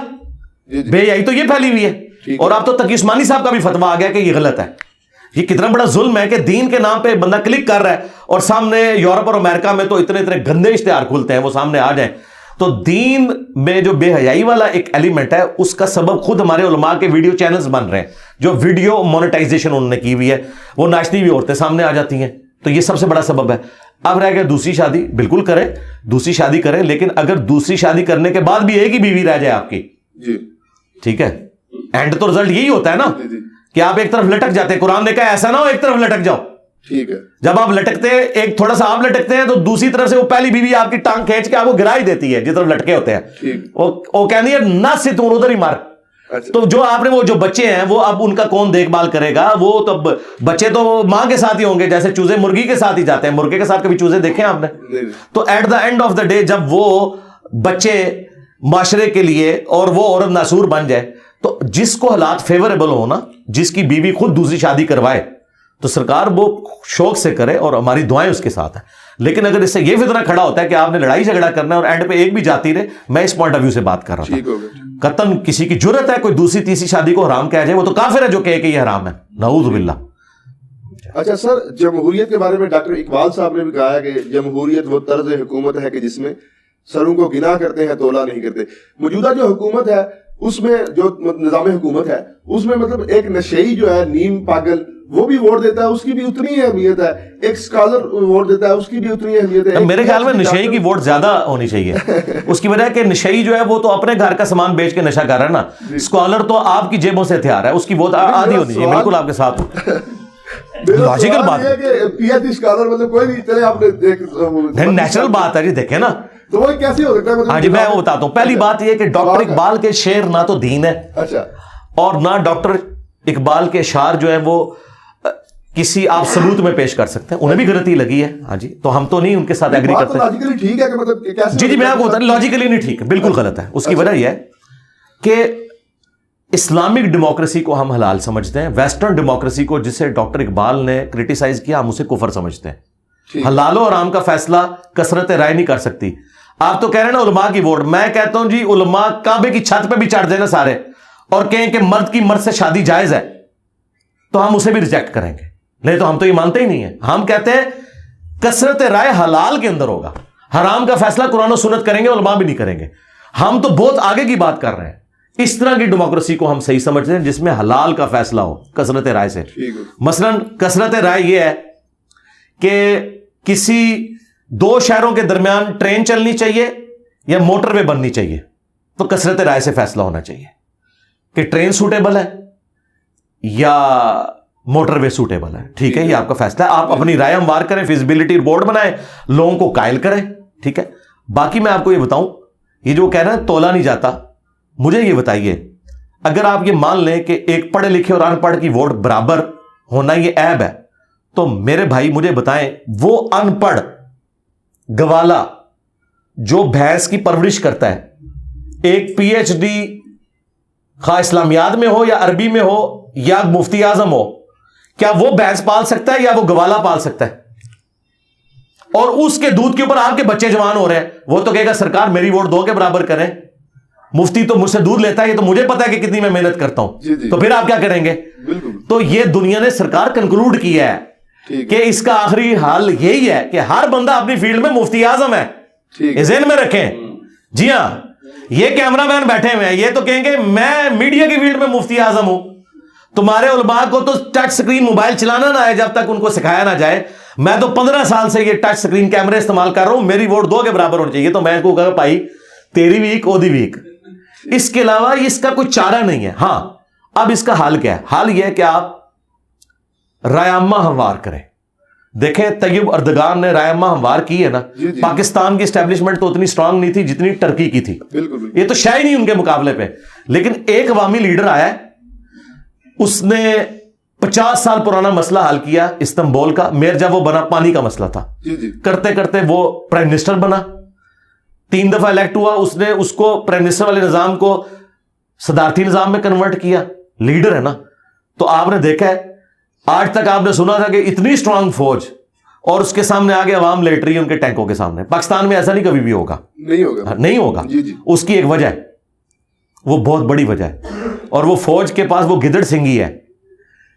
بے حیائی تو یہ پھیلی ہوئی ہے. اور اب تو تقی عثمانی صاحب کا بھی فتویٰ آ گیا کہ یہ غلط ہے. یہ کتنا بڑا ظلم ہے کہ دین کے نام پہ بندہ کلک کر رہا ہے اور سامنے یورپ اور امریکہ میں تو اتنے گندے اشتہار کھولتے ہیں وہ سامنے آ جائیں. تو دین میں جو بے حیائی والا ایک ایلیمنٹ ہے اس کا سبب خود ہمارے علماء کے ویڈیو چینلز بن رہے ہیں جو ویڈیو مونیٹائزیشن انہوں نے کی ہوئی ہے. وہ ناچتی ہوئی عورتیں سامنے آ جاتی ہیں تو یہ سب سے بڑا سبب ہے. اب رہ گیا دوسری شادی. بالکل کریں, دوسری شادی کریں, لیکن اگر دوسری شادی کرنے کے بعد بھی ایک ہی بیوی رہ جائے آپ کی, جی ٹھیک ہے, اینڈ تو رزلٹ یہی ہوتا ہے نا کہ آپ ایک طرف لٹک جاتے ہیں. قرآن نے کہا ایسا نہ ہو ایک طرف لٹک جاؤ. ٹھیک ہے. جب آپ لٹکتے ہیں ایک تھوڑا سا آپ لٹکتے ہیں تو دوسری طرف سے وہ پہلی بیوی آپ کی ٹانگ کھینچ کے آپ کو گرا ہی دیتی ہے جس طرف لٹکے ہوتے ہیں. وہ کہنی ہے نہ سے تم ادھر ہی مار. تو جو آپ نے وہ جو بچے ہیں وہ اب ان کا کون دیکھ بھال کرے گا؟ وہ تو بچے تو ماں کے ساتھ ہی ہوں گے, جیسے چوزے مرغی کے ساتھ ہی جاتے ہیں. مرغے کے ساتھ کبھی چوزے دیکھے آپ نے؟ تو at the end of the day جب وہ بچے معاشرے کے لیے اور وہ عورت ناسور بن جائے تو جس کو حالات فیوریبل ہو نا, جس کی بیوی خود دوسری شادی کروائے تو سرکار وہ شوق سے کرے اور ہماری دعائیں اس کے ساتھ ہیں. لیکن اگر اس سے یہ فتنہ کھڑا ہوتا ہے کہ آپ نے لڑائی جھگڑا کرنا ہے اور اینڈ پہ ایک بھی جاتی رہے, میں اس پوائنٹ آف ویو سے بات کر رہا تھا. قطعاً کسی کی جرت ہے کوئی دوسری تیسری شادی کو حرام کہہ جائے, وہ تو کافر ہے جو کہے کہ یہ حرام ہے, نعوذ باللہ. اچھا سر, جمہوریت کے بارے میں ڈاکٹر اقبال صاحب نے بھی کہا ہے کہ جمہوریت وہ طرز حکومت ہے کہ جس میں سروں کو گنا کرتے ہیں تولا نہیں کرتے. موجودہ جو حکومت ہے اس میں جو نظام حکومت ہے اس میں مطلب ایک نشئی جو ہے نیم پاگل وہ بھی ووٹ دیتا ہے, اس کی بھی اتنی ہی اہمیت ہے. ایک اسکالر ووٹ دیتا ہے, اس کی بھی اتنی اہمیت ہے. میرے خیال میں نشئی کی ووٹ زیادہ ہونی چاہیے. اس کی وجہ ہے کہ نشئی جو ہے وہ تو اپنے گھر کا سامان بیچ کے نشہ کر رہا ہے نا. اسکالر تو آپ کی جیبوں سے ہتھیار ہے, اس کی ووٹ آدھی ہونی چاہیے. بالکل آپ کے ساتھ لاجیکل بات ہے, پی ایچ ڈی اسکالر مطلب کوئی بھی چلے آپ نے نیچرل بات ہے جی. دیکھیں نا تو وہ کیسے ہو سکتا ہے؟ ہاں جی, میں وہ بتاتا ہوں. پہلی بات یہ کہ ڈاکٹر اقبال کے شعر نہ تو دین ہے, اچھا, اور نہ ڈاکٹر اقبال کے اشعار جو ہیں وہ کسی آپ ثبوت میں پیش کر سکتے ہیں. انہیں بھی غلطی لگی ہے, ہاں جی, تو ہم تو نہیں ان کے ساتھ ایگری کرتے. لاجیکلی ٹھیک ہے کہ مطلب جی میں آپ کو بتا رہا ہوں لاجیکلی نہیں ٹھیک ہے, بالکل غلط ہے. اس کی وجہ یہ ہے کہ اسلامک ڈیموکریسی کو ہم حلال سمجھتے ہیں, ویسٹرن ڈیموکریسی کو جسے ڈاکٹر اقبال نے کرٹیسائز کیا ہم اسے کفر سمجھتے ہیں. حلال و حرام کا فیصلہ کثرت رائے نہیں کر سکتی. آپ تو کہہ رہے ہیں نا علماء کی ووٹ, میں کہتا ہوں جی علماء کعبے کی چھت پہ بھی چڑھ جائیں نا سارے اور کہیں کہ مرد کی مرد سے شادی جائز ہے تو ہم اسے بھی ریجیکٹ کریں گے. نہیں تو ہم تو یہ مانتے ہی نہیں ہیں. ہم کہتے ہیں کثرت رائے حلال کے اندر ہوگا, حرام کا فیصلہ قرآن و سنت کریں گے, علماء بھی نہیں کریں گے. ہم تو بہت آگے کی بات کر رہے ہیں. اس طرح کی ڈیموکریسی کو ہم صحیح سمجھتے ہیں جس میں حلال کا فیصلہ ہو کثرت رائے سے. مثلا کثرت رائے یہ ہے کہ کسی دو شہروں کے درمیان ٹرین چلنی چاہیے یا موٹر وے بننی چاہیے, تو کثرت رائے سے فیصلہ ہونا چاہیے کہ ٹرین سوٹیبل ہے یا موٹر وے سوٹیبل ہے. ٹھیک ہے, یہ آپ کا فیصلہ ہے, آپ اپنی رائے ہموار کریں, فیزیبلٹی رپورٹ بنائیں, لوگوں کو قائل کریں. ٹھیک ہے, باقی میں آپ کو یہ بتاؤں, یہ جو کہہ رہے ہیں تولا نہیں جاتا, مجھے یہ بتائیے اگر آپ یہ مان لیں کہ ایک پڑھے لکھے اور ان پڑھ کی ووٹ برابر ہونا یہ عیب ہے, تو میرے بھائی مجھے بتائیں وہ ان پڑھ گوالا جو بھینس کی پرورش کرتا ہے, ایک پی ایچ ڈی خواہ اسلامیات میں ہو یا عربی میں ہو یا مفتی اعظم ہو, کیا وہ بھینس پال سکتا ہے یا وہ گوالا پال سکتا ہے؟ اور اس کے دودھ کے اوپر آپ کے بچے جوان ہو رہے ہیں, وہ تو کہے گا سرکار میری ووٹ دو کے برابر کریں, مفتی تو مجھ سے دودھ لیتا ہے, یہ تو مجھے پتا ہے کہ کتنی میں محنت کرتا ہوں. تو پھر آپ کیا کریں گے؟ تو یہ دنیا نے سرکار کنکلوڈ کیا ہے کہ اس کا آخری حال یہی ہے کہ ہر بندہ اپنی فیلڈ میں مفتی اعظم ہے. یہ ذہن میں رکھیں. جی ہاں, یہ کیمرہ مین بیٹھے ہوئے ہیں, یہ تو کہیں گے میں میڈیا کی فیلڈ میں مفتی اعظم ہوں. تمہارے علماء کو تو ٹچ سکرین موبائل چلانا نہ ہے جب تک ان کو سکھایا نہ جائے. میں تو 15 سال سے یہ ٹچ سکرین کیمرے استعمال کر رہا ہوں, میری ووٹ دو کے برابر ہونا چاہیے. تو میں کو کہا بھائی تیری ویک اودی ویک, اس کے علاوہ اس کا کوئی چارہ نہیں ہے. ہاں, اب اس کا حال کیا ہے؟ حال یہ ہے کہ آپ رائے عامہ ہموار کریں. دیکھیں طیب اردگان نے رائے عامہ ہموار کی ہے نا, پاکستان کی اسٹیبلشمنٹ تو اتنی سٹرانگ نہیں تھی جتنی ٹرکی کی تھی, یہ تو شاید نہیں ان کے مقابلے پہ. لیکن ایک عوامی لیڈر آیا, اس نے 50 سال پرانا مسئلہ حل کیا استنبول کا. میر جب وہ بنا پانی کا مسئلہ تھا, کرتے کرتے وہ پرائم منسٹر بنا, 3 دفعہ الیکٹ ہوا, اس نے اس کو پرائم منسٹر والے نظام کو صدارتی نظام میں کنورٹ کیا. لیڈر ہے نا. تو آپ نے دیکھا ہے آج تک آپ نے سنا تھا کہ اتنی سٹرانگ فوج اور اس کے سامنے آگے عوام لیٹ رہی ہے ان کے ٹینکوں کے سامنے. پاکستان میں ایسا نہیں کبھی بھی ہوگا, نہیں ہوگا. اس کی ایک وجہ ہے, وہ بہت بڑی وجہ ہے, اور وہ فوج کے پاس وہ گدڑ سنگھی ہے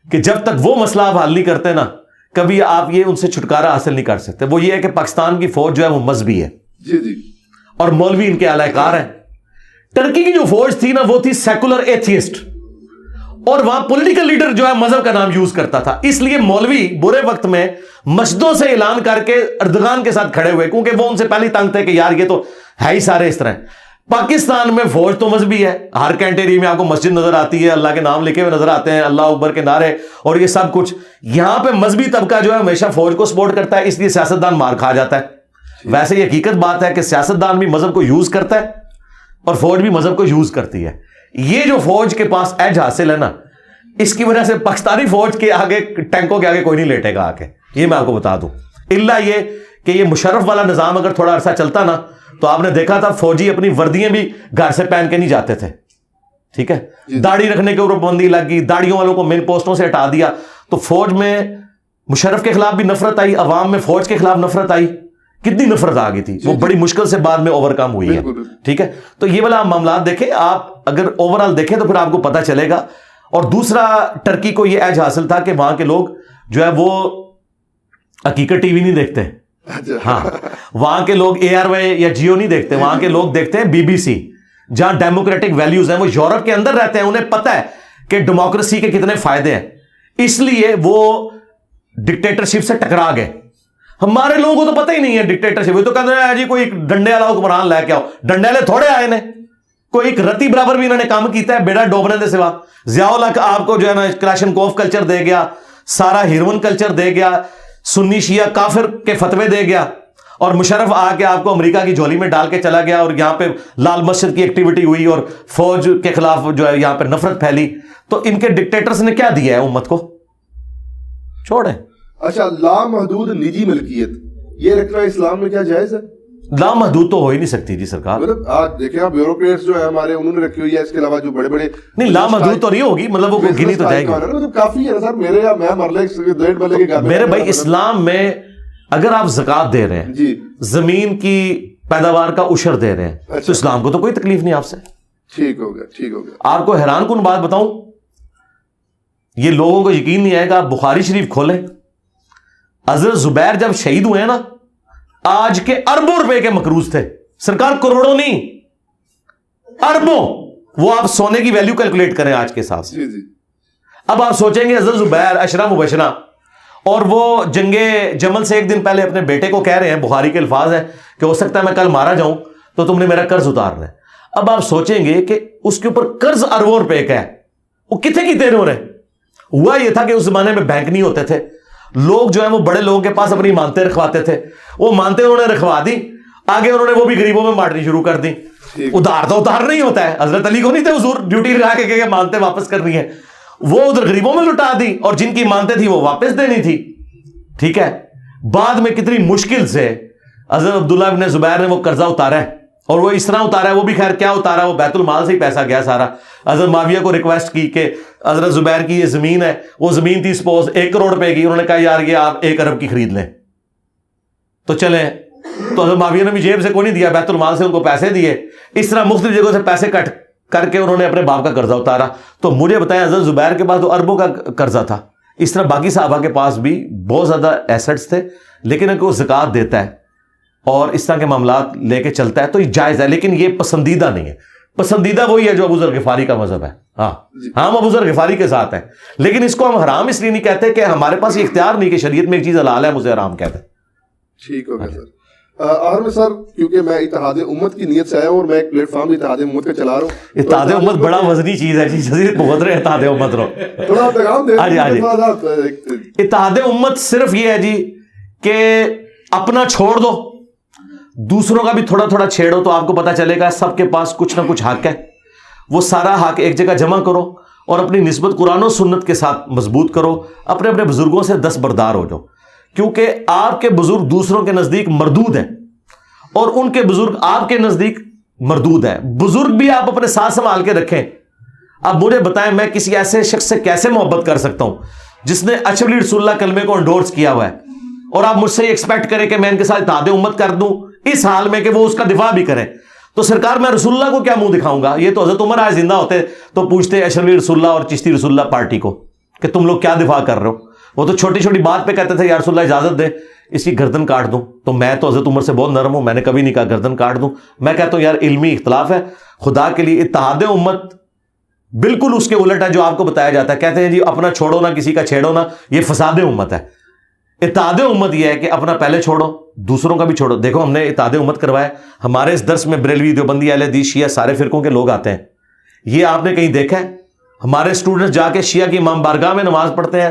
کہ جب تک وہ مسئلہ آپ حل نہیں کرتے نا, کبھی آپ یہ ان سے چھٹکارا حاصل نہیں کر سکتے. وہ یہ ہے کہ پاکستان کی فوج جو ہے وہ مذہبی ہے, اور مولوی ان کے اعلی کار ہیں. ٹرکی کی جو فوج تھی نا وہ تھی سیکولر ایتھیسٹ, اور وہاں پولیٹیکل لیڈر جو ہے مذہب کا نام یوز کرتا تھا. اس لیے مولوی برے وقت میں مسجدوں سے اعلان کر کے اردگان کے ساتھ کھڑے ہوئے, کیونکہ وہ ان سے پہلے تنگ تھے کہ یار یہ تو ہے ہی سارے اس طرح. پاکستان میں فوج تو مذہبی ہے, ہر کینٹری میں آپ کو مسجد نظر آتی ہے, اللہ کے نام لکھے ہوئے نظر آتے ہیں, اللہ اکبر کے نعرے اور یہ سب کچھ. یہاں پہ مذہبی طبقہ جو ہے ہمیشہ فوج کو سپورٹ کرتا ہے, اس لیے سیاستدان مار کھا جاتا ہے. ویسے یہ حقیقت بات ہے کہ سیاستدان بھی مذہب کو یوز کرتا ہے اور فوج بھی مذہب کو یوز کرتی ہے. یہ جو فوج کے پاس ایج حاصل ہے نا, اس کی وجہ سے پاکستانی فوج کے آگے ٹینکوں کے آگے کوئی نہیں لیٹے گا آگے, یہ میں آپ کو بتا دوں. اللہ یہ کہ یہ مشرف والا نظام اگر تھوڑا عرصہ چلتا نا, تو آپ نے دیکھا تھا فوجی اپنی وردیاں بھی گھر سے پہن کے نہیں جاتے تھے, ٹھیک ہے. داڑھی رکھنے کے اوپر پابندی لگ گئی, داڑھیوں والوں کو مین پوسٹوں سے ہٹا دیا, تو فوج میں مشرف کے خلاف بھی نفرت آئی, عوام میں فوج کے خلاف نفرت آئی. کتنی نفرت آ گئی تھی, وہ بڑی مشکل سے بعد میں اوور کم ہوئی ہے, ٹھیک ہے. تو یہ والا معاملات دیکھیں آپ, اگر اوور آل دیکھیں تو پھر آپ کو پتا چلے گا. اور دوسرا, ٹرکی کو یہ ایج حاصل تھا کہ وہاں کے لوگ جو ہے وہ حقیقت ٹی وی نہیں دیکھتے. ہاں, وہاں کے لوگ اے آر وائی یا جیو نہیں دیکھتے, وہاں کے لوگ دیکھتے ہیں بی بی سی, جہاں ڈیموکریٹک ویلیوز ہیں. وہ یورپ کے اندر رہتے ہیں, انہیں پتہ ہے کہ ڈیموکریسی کے کتنے فائدے ہیں, اس لیے وہ ڈکٹیٹرشپ سے ٹکرا گئے. ہمارے لوگوں کو تو پتہ ہی نہیں ہے ڈکٹیٹرشپ, وہ تو کہتے ہیں جی کوئی ڈنڈے والا حکمران لے کے آؤ. ڈنڈے والے تھوڑے آئے نے, کوئی ایک رتی برابر بھی انہوں نے کام کیتا ہے بیڑا ڈوبنے دے سوا. ضیاء الحق آپ کو جو ہے نا کلاشنکوف کلچر دے گیا, سارا ہیروئن کلچر دے گیا, سنی شیعہ کافر کے فتوے دے گیا, اور مشرف آ کے آپ کو امریکہ کی جھولی میں ڈال کے چلا گیا, اور یہاں پہ لال مسجد کی ایکٹیویٹی ہوئی اور فوج کے خلاف جو ہے یہاں پہ نفرت پھیلی. تو ان کے ڈکٹیٹرز نے کیا دیا ہے امت کو, چھوڑیں. اچھا, لامحدود نجی ملکیت یہ رکھنا اسلام میں کیا جائز ہے؟ لامحدود تو ہو ہی نہیں سکتی جی سرکار. مطلب آج دیکھیں آپ بیوروکریٹس جو ہے ہمارے, انہوں نے رکھی ہوئی ہے. اس کے علاوہ جو بڑے بڑے نہیں, لامحدود تو نہیں ہوگی, مطلب وہ گنی تو جائے گی. مطلب کافی ہے سر. میرے یا میں مرلے ڈیڑھ مرلے کے میرے بھائی, اسلام میں اگر آپ زکوٰۃ دے رہے ہیں جی, زمین کی پیداوار کا عشر دے رہے ہیں, تو اسلام کو تو کوئی تکلیف نہیں آپ سے. ٹھیک ہو گیا, ٹھیک ہو گیا. آپ کو حیران کن بات بتاؤں, یہ لوگوں کو یقین نہیں آئے گا, آپ بخاری شریف کھولیں, حضرت زبیر جب شہید ہوئے نا, آج کے اربوں روپے کے مقروض تھے سرکار, کروڑوں نہیں اربوں. وہ آپ سونے کی ویلیو کیلکولیٹ کریں آج کے حساب سے. اب آپ سوچیں گے حضرت زبیر عشرہ مبشرہ, اور وہ جنگ جمل سے ایک دن پہلے اپنے بیٹے کو کہہ رہے ہیں, بخاری کے الفاظ ہیں کہ ہو سکتا ہے میں کل مارا جاؤں تو تم نے میرا قرض اتارنا ہے. اب آپ سوچیں گے کہ اس کے اوپر قرض اربوں روپے کا ہے, وہ کتنے کی تیروں نے. ہوا یہ تھا کہ اس زمانے میں بینک نہیں ہوتے تھے, لوگ جو ہیں وہ بڑے لوگوں کے پاس اپنی مانتے رکھواتے تھے, وہ مانتے انہوں نے رکھوا دی, آگے انہوں نے وہ بھی غریبوں میں بانٹنی شروع کر دی. ادھار تو ادھار نہیں ہوتا ہے, حضرت علی کو نہیں تھے حضور ڈیوٹی لگا کے کہ مانتے واپس کرنی ہے, وہ ادھر غریبوں میں لٹا دی, اور جن کی مانتے تھی وہ واپس دینی تھی, ٹھیک ہے. بعد میں کتنی مشکل سے حضرت عبداللہ ابن زبیر نے وہ قرضہ اتارا ہے, اور وہ اس طرح اتارا ہے, وہ بھی خیر کیا اتارا, وہ بیت المال سے ہی پیسہ گیا سارا. حضرت معاویہ کو ریکویسٹ کی کہ حضرت زبیر کی یہ زمین ہے, وہ زمین تھی سپوز 1 کروڑ روپے کی, انہوں نے کہا یار یہ آپ 1 ارب کی خرید لیں تو چلیں. تو حضرت معاویہ نے بھی جیب سے کوئی نہیں دیا, بیت المال سے ان کو پیسے دیے. اس طرح مختلف جگہوں سے پیسے کٹ کر کے انہوں نے اپنے باپ کا قرضہ اتارا. تو مجھے بتائیں, حضرت زبیر کے پاس تو اربوں کا قرضہ تھا, اس طرح باقی صحابہ کے پاس بھی بہت زیادہ ایسٹس تھے, لیکن اگر وہ زکوٰۃ دیتا ہے اور اس طرح کے معاملات لے کے چلتا ہے تو یہ جائز ہے, لیکن یہ پسندیدہ نہیں ہے. پسندیدہ وہی ہے جو ابو ذر غفاری کا مذہب ہے. ہاں, ہم ابو ذر غفاری کے ساتھ ہیں, لیکن اس کو ہم حرام اس لیے نہیں کہتے کہ ہمارے پاس یہ اختیار نہیں کہ شریعت میں ایک چیز حلال ہے مجھے حرام کہتے ہیں. ٹھیک ہو گیا سر. آخر میں سر, کیونکہ میں اتحاد امت کی نیت سے آیا ہوں اور میں ایک پلیٹ فارم اتحاد امت کا چلا رہا ہوں. اتحاد امت بڑا وزنی چیز ہے جی, جزیرت بہت رہے اتحاد امت رو تھوڑا پیغام دے. اتحاد امت صرف یہ ہے جی کہ اپنا چھوڑ دو, دوسروں کا بھی تھوڑا تھوڑا چھیڑو, تو آپ کو پتا چلے گا سب کے پاس کچھ نہ کچھ حق ہے. وہ سارا حق ایک جگہ جمع کرو اور اپنی نسبت قرآن و سنت کے ساتھ مضبوط کرو, اپنے اپنے بزرگوں سے دستبردار ہو جاؤ, کیونکہ آپ کے بزرگ دوسروں کے نزدیک مردود ہیں اور ان کے بزرگ آپ کے نزدیک مردود ہیں. بزرگ بھی آپ اپنے ساتھ سنبھال کے رکھیں. اب مجھے بتائیں, میں کسی ایسے شخص سے کیسے محبت کر سکتا ہوں جس نے اچھلی رسول اللہ کلمے کو انڈورس کیا ہوا ہے, اور آپ مجھ سے ایکسپیکٹ کریں کہ میں ان کے ساتھ اتحاد امت کر دوں اس حال میں کہ وہ اس کا دفاع بھی کریں. تو سرکار میں رسول اللہ کو کیا منہ دکھاؤں گا؟ یہ تو حضرت عمر آج زندہ ہوتے تو پوچھتے اشرفی رسول اللہ اور چشتی رسول اللہ پارٹی کو کہ تم لوگ کیا دفاع کر رہے ہو. وہ تو چھوٹی چھوٹی بات پہ کہتے تھے یا رسول اللہ اجازت دے اس کی گردن کاٹ دوں. تو میں تو حضرت عمر سے بہت نرم ہوں, میں نے کبھی نہیں کہا گردن کاٹ دوں. میں کہتا ہوں یار علمی اختلاف ہے, خدا کے لیے اتحاد امت بالکل اس کے الٹ ہے جو آپ کو بتایا جاتا ہے. کہتے ہیں جی اپنا چھوڑو نہ کسی کا چھیڑو نہ, یہ فساد امت ہے. اتحاد امت یہ ہے کہ اپنا پہلے چھوڑو دوسروں کا بھی چھوڑو. دیکھو ہم نے اتحاد امت کروایا, ہمارے اس درس میں بریلوی دیوبندی اہل حدیث شیعہ سارے فرقوں کے لوگ آتے ہیں. یہ آپ نے کہیں دیکھا ہے؟ ہمارے اسٹوڈنٹس جا کے شیعہ کی امام بارگاہ میں نماز پڑھتے ہیں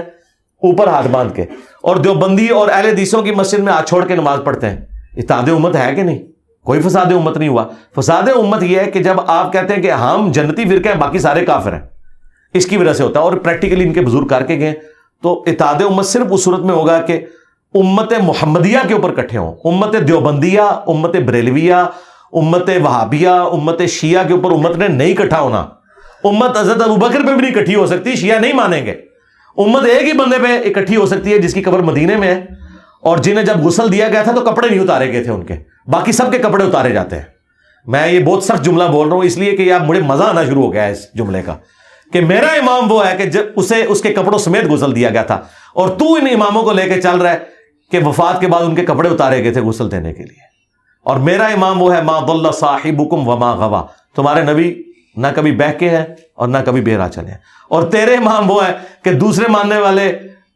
اوپر ہاتھ باندھ کے, اور دیوبندی اور اہل حدیثوں کی مسجد میں ہاتھ چھوڑ کے نماز پڑھتے ہیں. اتحاد امت ہے کہ نہیں؟ کوئی فساد امت نہیں ہوا. فساد امت یہ ہے کہ جب آپ کہتے ہیں کہ ہم جنتی فرقہ ہیں باقی سارے کافر ہیں, اس کی وجہ سے ہوتا ہے. اور پریکٹیکلی ان کے بزرگ کر کے گئے. تو اتحاد امت صرف اس صورت میں ہوگا کہ امت محمدیہ کے اوپر اکٹھے ہوں. امت دیوبندیہ, امت بریلویہ, امت وہابیہ, امت شیعہ کے اوپر امت نے نہیں اکٹھا ہونا. امت حضرت ابوبکر پہ بھی نہیں اکٹھی ہو سکتی, شیعہ نہیں مانیں گے. امت ایک ہی بندے پہ اکٹھی ہو سکتی ہے جس کی قبر مدینے میں ہے, اور جنہیں جب غسل دیا گیا تھا تو کپڑے نہیں اتارے گئے تھے ان کے, باقی سب کے کپڑے اتارے جاتے ہیں. میں یہ بہت سخت جملہ بول رہا ہوں اس لیے کہ یہ مجھے مزہ آنا شروع ہو گیا ہے اس جملے کا, کہ میرا امام وہ ہے کہ جب اسے اس کے کپڑوں سمیت غسل دیا گیا تھا, اور تو ان اماموں کو لے کے چل رہا ہے کہ وفات کے بعد ان کے کپڑے اتارے گئے تھے غسل دینے کے لیے. اور میرا امام وہ ہے ما ضل صاحبکم وما غوا, تمہارے نبی نہ کبھی بہکے ہیں اور نہ کبھی بہرا چلے ہیں. اور تیرے امام وہ ہے کہ دوسرے ماننے والے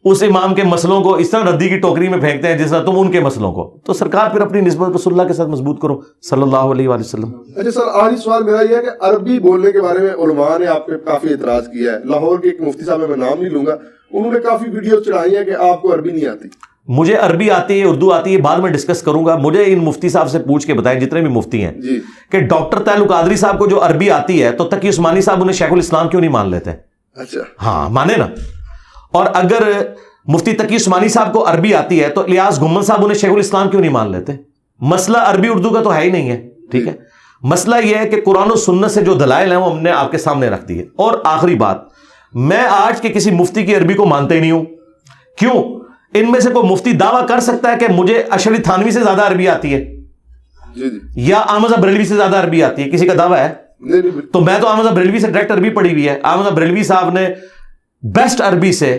اس امام کے مسئلوں کو اس طرح ردی کی ٹوکری میں پھینکتے ہیں جس طرح تم ان کے مسئلوں کو. تو سرکار پھر اپنی نسبت رسول اللہ کے ساتھ مضبوط کرو صلی اللہ علیہ وآلہ وسلم. اچھا سر, آخری سوال میرا یہ ہے کہ عربی بولنے کے بارے میں علماء نے آپ پہ کافی اعتراض کیا ہے. لاہور کے ایک مفتی صاحب, میں نام نہیں لوں گا, انہوں نے کافی ویڈیو چڑھائی ہیں کہ آپ کو عربی نہیں آتی. مجھے عربی آتی ہے, اردو آتی ہے, بعد میں ڈسکس کروں گا. مجھے ان مفتی صاحب سے پوچھ کے بتائیں جتنے بھی مفتی ہیں جی, کہ ڈاکٹر تعلق قادری صاحب کو جو عربی آتی ہے تو تقی عثمانی صاحب انہیں شیخ الاسلام کیوں نہیں مان لیتے؟ اچھا ہاں مانے نا. اور اگر مفتی تقی عثمانی صاحب کو عربی آتی ہے تو الیاس گھمن صاحب انہیں شیخ الاسلام کیوں نہیں مان لیتے؟ مسئلہ عربی اردو کا تو ہے ہی نہیں ہے, ٹھیک ہے. مسئلہ یہ ہے کہ قرآن و سنت سے جو دلائل ہیں وہ ہم نے آپ کے سامنے رکھ دی ہے. اور آخری بات, میں آج کے کسی مفتی کی عربی کو مانتے ہی نہیں ہوں. کیوں؟ ان میں سے کوئی مفتی دعویٰ کر سکتا ہے کہ مجھے اشعری تھانوی سے زیادہ عربی آتی ہے جی جی, یا احمد بریلوی سے زیادہ عربی آتی ہے؟ کسی کا دعویٰ ہے؟ تو میں تو احمد بریلوی سے ڈائریکٹ عربی پڑھی ہوئی ہے. احمد بریلوی صاحب نے بیسٹ عربی سے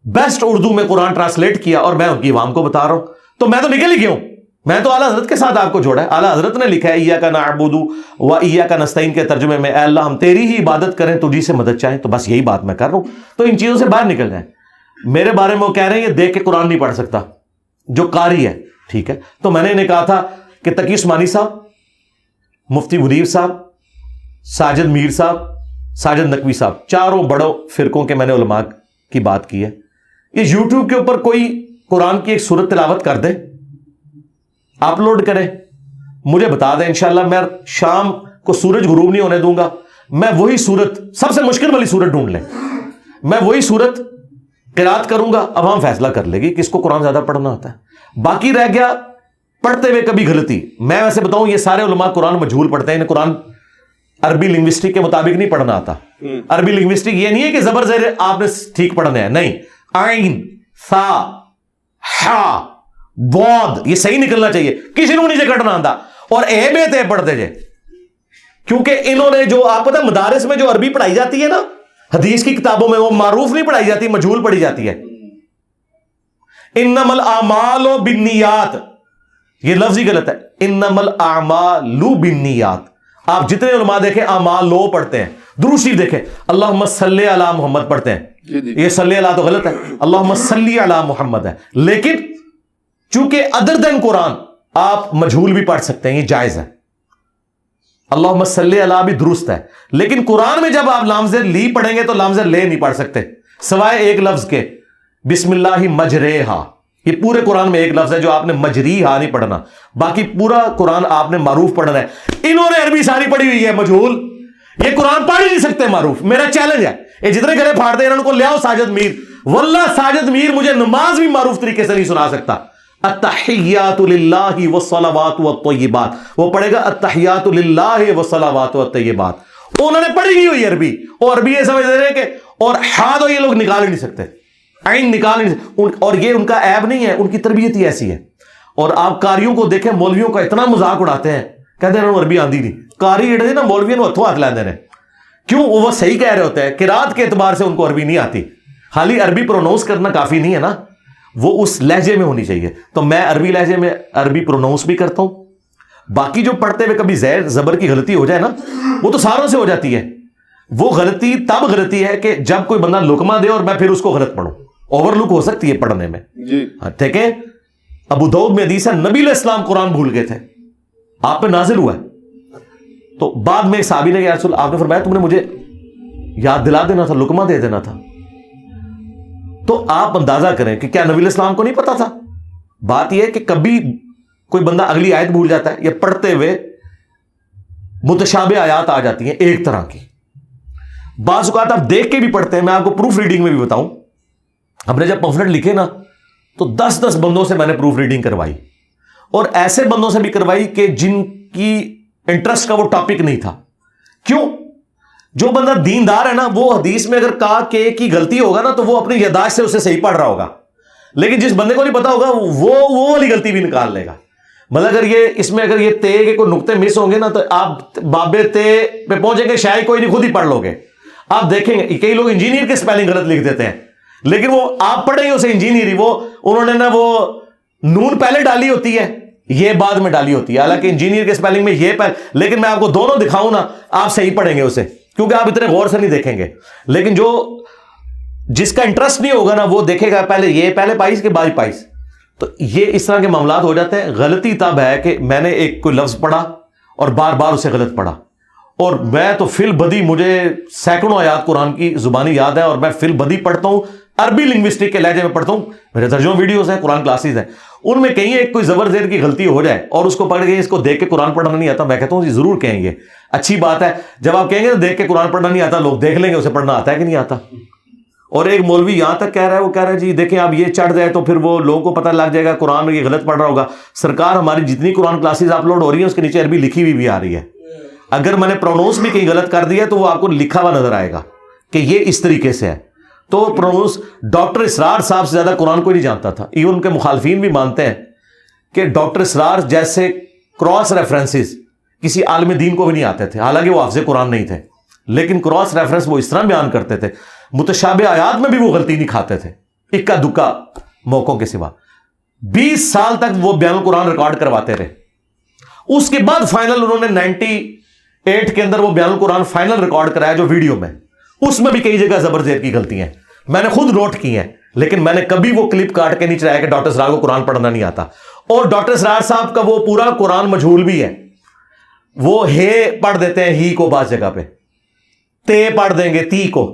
بیسٹ اردو میں قرآن ٹرانسلیٹ کیا, اور میں ان کی عوام کو بتا رہا ہوں. تو میں تو نکل ہی گیا ہوں. میں تو اعلیٰ حضرت کے ساتھ آپ کو جوڑا ہے. اعلیٰ حضرت نے لکھا ہے ایاک نعبد و ایاک نستعین کے ترجمے میں, اے اللہ ہم تیری ہی عبادت کریں, تجھی سے مدد چاہیں. تو بس یہی بات میں کر رہا ہوں. تو ان چیزوں سے باہر نکل جائیں. میرے بارے میں وہ کہہ رہے ہیں یہ دیکھ کے قرآن نہیں پڑھ سکتا جو قاری ہے, ٹھیک ہے. تو میں نے انہیں کہا تھا کہ تقی عثمانی صاحب, مفتی منیر صاحب, ساجد میر صاحب, ساجد نقوی صاحب, چاروں بڑوں فرقوں کے میں نے علماء کی بات کی ہے. یہ یوٹیوب کے اوپر کوئی قرآن کی ایک سورت تلاوت کر دے, اپلوڈ کرے, مجھے بتا دیں, انشاءاللہ میں شام کو سورج غروب نہیں ہونے دوں گا, میں وہی سورت, سب سے مشکل والی سورت ڈھونڈ لیں, میں وہی سورت قرات کروں گا. عوام فیصلہ کر لے گی کس کو قرآن زیادہ پڑھنا ہوتا ہے. باقی رہ گیا پڑھتے ہوئے کبھی غلطی. میں ویسے بتاؤں یہ سارے علماء قرآن مجہول پڑھتے ہیں, انہیں قرآن عربی لنگوسٹک کے مطابق نہیں پڑھنا آتا. عربی لنگوسٹک یہ نہیں ہے کہ زبر زیر آپ نے ٹھیک پڑھنے ہیں, نہیں. عین, ثا, ہا, ضاد یہ صحیح نکلنا چاہیے, کسی نے نیچے کٹنا آتا. اور اے بے تے پڑھتے جے, کیونکہ انہوں نے جو آپ پتہ مدارس میں جو عربی پڑھائی جاتی ہے نا حدیث کی کتابوں میں, وہ معروف نہیں پڑھائی جاتی, مجہول پڑھی جاتی ہے. انما الاعمال بالنیات, یہ لفظ ہی غلط ہے. انما الاعمال بالنیات. آپ جتنے علماء دیکھیں اعمال لو پڑھتے ہیں. درود شریف دیکھیں اللہم صلی علی محمد پڑھتے ہیں, یہ صلی علی تو غلط ہے, اللہم صلی علی محمد ہے. لیکن چونکہ ادر دین قرآن آپ مجہول بھی پڑھ سکتے ہیں, یہ جائز ہے. اللہم صلی علی بھی درست ہے, لیکن قرآن میں جب آپ لامز لی پڑھیں گے تو لامز لے نہیں پڑھ سکتے سوائے ایک لفظ کے, بسم اللہ مجریہا. یہ پورے قرآن میں ایک لفظ ہے جو آپ نے مجریہا نہیں پڑھنا, باقی پورا قرآن آپ نے معروف پڑھنا ہے. انہوں نے عربی ساری پڑھی ہوئی ہے مجہول, یہ قرآن پڑھ ہی نہیں سکتے معروف. میرا چیلنج ہے, یہ جتنے گلے پھاڑتے ہیں انہوں کو لے آؤ ساجد میر. واللہ ساجد میر مجھے نماز بھی معروف طریقے سے نہیں سنا سکتا. التحیات للہ والصلوات والطیبات, وہ پڑھے گا التحیات للہ والصلوات والطیبات. انہوں نے پڑھی نہیں ہوئی عربی, اور عربی یہ سمجھ رہے ہیں کہ اور ہا تو یہ لوگ نکال ہی نہیں سکتے. عین نکال اور یہ ان کا عیب نہیں ہے, ان کی تربیت ہی ایسی ہے. اور آپ قاریوں کو دیکھیں, مولویوں کا اتنا مذاق اڑاتے ہیں, کہتے ہیں عربی آندی نہیں. قاری اڑے نا مولویوں کو ہتھوں ہاتھ لیندے ہیں. کیوں؟ وہ صحیح کہہ رہے ہوتے ہیں, قرات کے اعتبار سے ان کو عربی نہیں آتی, خالی عربی پروناؤنس کرنا کافی نہیں ہے نا, وہ اس لہجے میں ہونی چاہیے. تو میں عربی لہجے میں عربی پروناؤنس بھی کرتا ہوں. باقی جو پڑھتے ہوئے کبھی زیر زبر کی غلطی ہو جائے نا, وہ تو ساروں سے ہو جاتی ہے. وہ غلطی تب غلطی ہے کہ جب کوئی بندہ لقمہ دے اور میں پھر اس کو غلط پڑھوں. اوور لک ہو سکتی ہے پڑھنے میں جی. ٹھیک ہے. ابو داؤد میں حدیث ہے, نبی علیہ السلام قرآن بھول گئے تھے, آپ پہ نازل ہوا ہے. تو بعد میں ایک صحابی نے, یا رسول, آپ نے فرمایا تم نے مجھے یاد دلا دینا تھا, لقمہ دے دینا تھا. تو آپ اندازہ کریں کہ کیا نبی علیہ السلام کو نہیں پتا تھا؟ بات یہ ہے کہ کبھی کوئی بندہ اگلی آیت بھول جاتا ہے, یا پڑھتے ہوئے متشابہ آیات آ جاتی ہیں ایک طرح کی. بعض اوقات آپ دیکھ کے بھی پڑھتے ہیں. میں آپ کو پروف ریڈنگ میں بھی بتاؤں, ہم نے جب پمفلٹ لکھے نا تو 10 بندوں سے میں نے پروف ریڈنگ کروائی, اور ایسے بندوں سے بھی کروائی کہ جن کی انٹرسٹ کا وہ ٹاپک نہیں تھا. کیوں؟ جو بندہ دیندار ہے نا, وہ حدیث میں اگر کہا کہ کی غلطی ہوگا نا تو وہ اپنی یادداشت سے اسے صحیح پڑھ رہا ہوگا. لیکن جس بندے کو نہیں پتا ہوگا وہ والی غلطی بھی نکال لے گا. مطلب اگر یہ اس میں اگر یہ تے کے کوئی نقطے مس ہوں گے نا تو آپ بابے تے پہ پہنچیں گے, شاید کوئی نہیں, خود ہی پڑھ لو گے. آپ دیکھیں گے کئی لوگ انجینئر کے سپیلنگ غلط لکھ دیتے ہیں, لیکن وہ آپ پڑھیں گے اسے انجینئر ہی, وہ انہوں نے نا وہ نون پہلے ڈالی ہوتی ہے, یہ بعد میں ڈالی ہوتی ہے. حالانکہ انجینئر کے سپیلنگ میں یہ پہلے, لیکن میں آپ کو دونوں دکھاؤں نا, آپ صحیح پڑھیں گے اسے, کیونکہ آپ اتنے غور سے نہیں دیکھیں گے. لیکن جس کا انٹرسٹ نہیں ہوگا نا, وہ دیکھے گا پہلے یہ پہلے پائس کے بعد پائس. تو یہ اس طرح کے معاملات ہو جاتے ہیں. غلطی تب ہے کہ میں نے ایک کوئی لفظ پڑھا اور بار بار اسے غلط پڑھا, اور میں تو فل بدی, مجھے سینکڑوں آیات قرآن کی زبانی یاد ہے, اور میں فل بدی پڑھتا ہوں, عربی لنگوسٹک کے لہجے میں پڑھتا ہوں. میرے ترجمہ ویڈیوز ہیں, قرآن کلاسز ہیں, ان میں کہیں ایک کوئی زبر زیر کی غلطی ہو جائے اور اس کو پڑھ گئے, اس کو دیکھ کے قرآن پڑھنا نہیں آتا, میں کہتا ہوں جی ضرور کہیں گے, اچھی بات ہے. جب آپ کہیں گے دیکھ کے قرآن پڑھنا نہیں آتا, لوگ دیکھ لیں گے اسے پڑھنا آتا ہے کہ نہیں آتا. اور ایک مولوی یہاں تک کہہ رہا ہے, وہ کہہ رہا ہے جی دیکھیں آپ یہ چڑھ جائے تو پھر وہ لوگوں کو پتہ لگ جائے گا قرآن میں یہ غلط پڑھ رہا ہوگا. سرکار, ہماری جتنی قرآن کلاسز اپلوڈ ہو رہی ہیں اس کے نیچے عربی لکھی ہوئی بھی آ رہی ہے. اگر میں نے پروناؤنس بھی کہیں غلط کر دیا تو وہ آپ کو لکھا ہوا نظر آئے گا کہ یہ اس طریقے سے ہے. تو پروناؤنس, ڈاکٹر اسرار صاحب سے زیادہ قرآن کوئی نہیں جانتا تھا. ایون ان کے مخالفین بھی مانتے ہیں کہ ڈاکٹر اسرار جیسے کراس ریفرنسز کسی عالم دین کو بھی نہیں آتے تھے, حالانکہ وہ حافظ قرآن نہیں تھے, لیکن کراس ریفرنس وہ اس طرح بیان کرتے تھے. متشابہ آیات میں بھی وہ غلطی نہیں کھاتے تھے, اکا دکا موقعوں کے سوا. 20 سال تک وہ بیان القرآن ریکارڈ کرواتے رہے. اس کے بعد فائنل انہوں نے 98 کے اندر وہ بیان القرآن فائنل ریکارڈ کرایا جو ویڈیو میں, اس میں بھی کئی جگہ زبر زیر کی غلطی ہیں, میں نے خود نوٹ کی ہیں, لیکن میں نے کبھی وہ کلپ کاٹ کے نہیں چلایا کہ ڈاکٹر اسرار کو قرآن پڑھنا نہیں آتا. اور ڈاکٹر اسرار صاحب کا وہ پورا قرآن مجہول بھی ہے, وہ ہے پڑھ دیتے ہیں ہی کو بعض جگہ پہ, تے پڑھ دیں گے تی کو,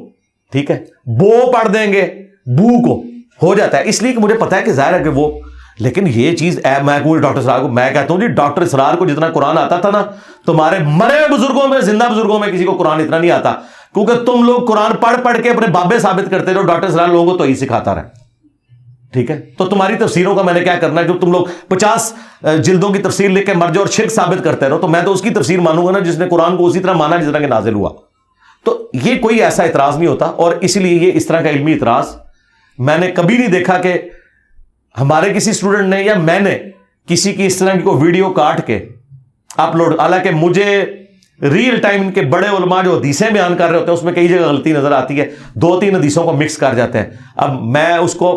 ٹھیک ہے, بو پڑھ دیں گے بو کو, ہو جاتا ہے. اس لیے کہ مجھے پتا ہے کہ ظاہر ہے کہ وہ, لیکن یہ چیز میں ڈاکٹر اسرار کو, میں کہتا ہوں جی ڈاکٹر اسرار کو جتنا قرآن آتا تھا نا, تمہارے مرے بزرگوں میں, زندہ بزرگوں میں کسی کو قرآن اتنا نہیں آتا, کیونکہ تم لوگ قرآن پڑھ پڑھ کے اپنے بابے ثابت کرتے رہو, ڈاکٹر اسرار لوگوں کو تو ہی سکھاتا رہا. ٹھیک ہے, تو تمہاری تفسیروں کا میں نے کیا کرنا ہے, جو تم لوگ 50 جلدوں کی تفسیر لکھ کے مر جاؤ اور شرک ثابت کرتے رہو, تو میں تو اس کی تفسیر مانوں گا نا جس نے قرآن کو اسی طرح مانا جس طرح کہ نازل ہوا. تو یہ کوئی ایسا اعتراض نہیں ہوتا, اور اس لیے یہ اس طرح کا علمی اعتراض میں نے کبھی نہیں دیکھا کہ ہمارے کسی اسٹوڈنٹ نے یا میں نے کسی کی اس طرح کی کوئی ویڈیو کاٹ کے اپلوڈ. حالانکہ مجھے ریئل ٹائم ان کے بڑے علماء جو حدیثیں بیان کر رہے ہوتے ہیں اس میں کئی جگہ غلطی نظر آتی ہے, 2-3 حدیثوں کو مکس کر جاتے ہیں. اب میں اس کو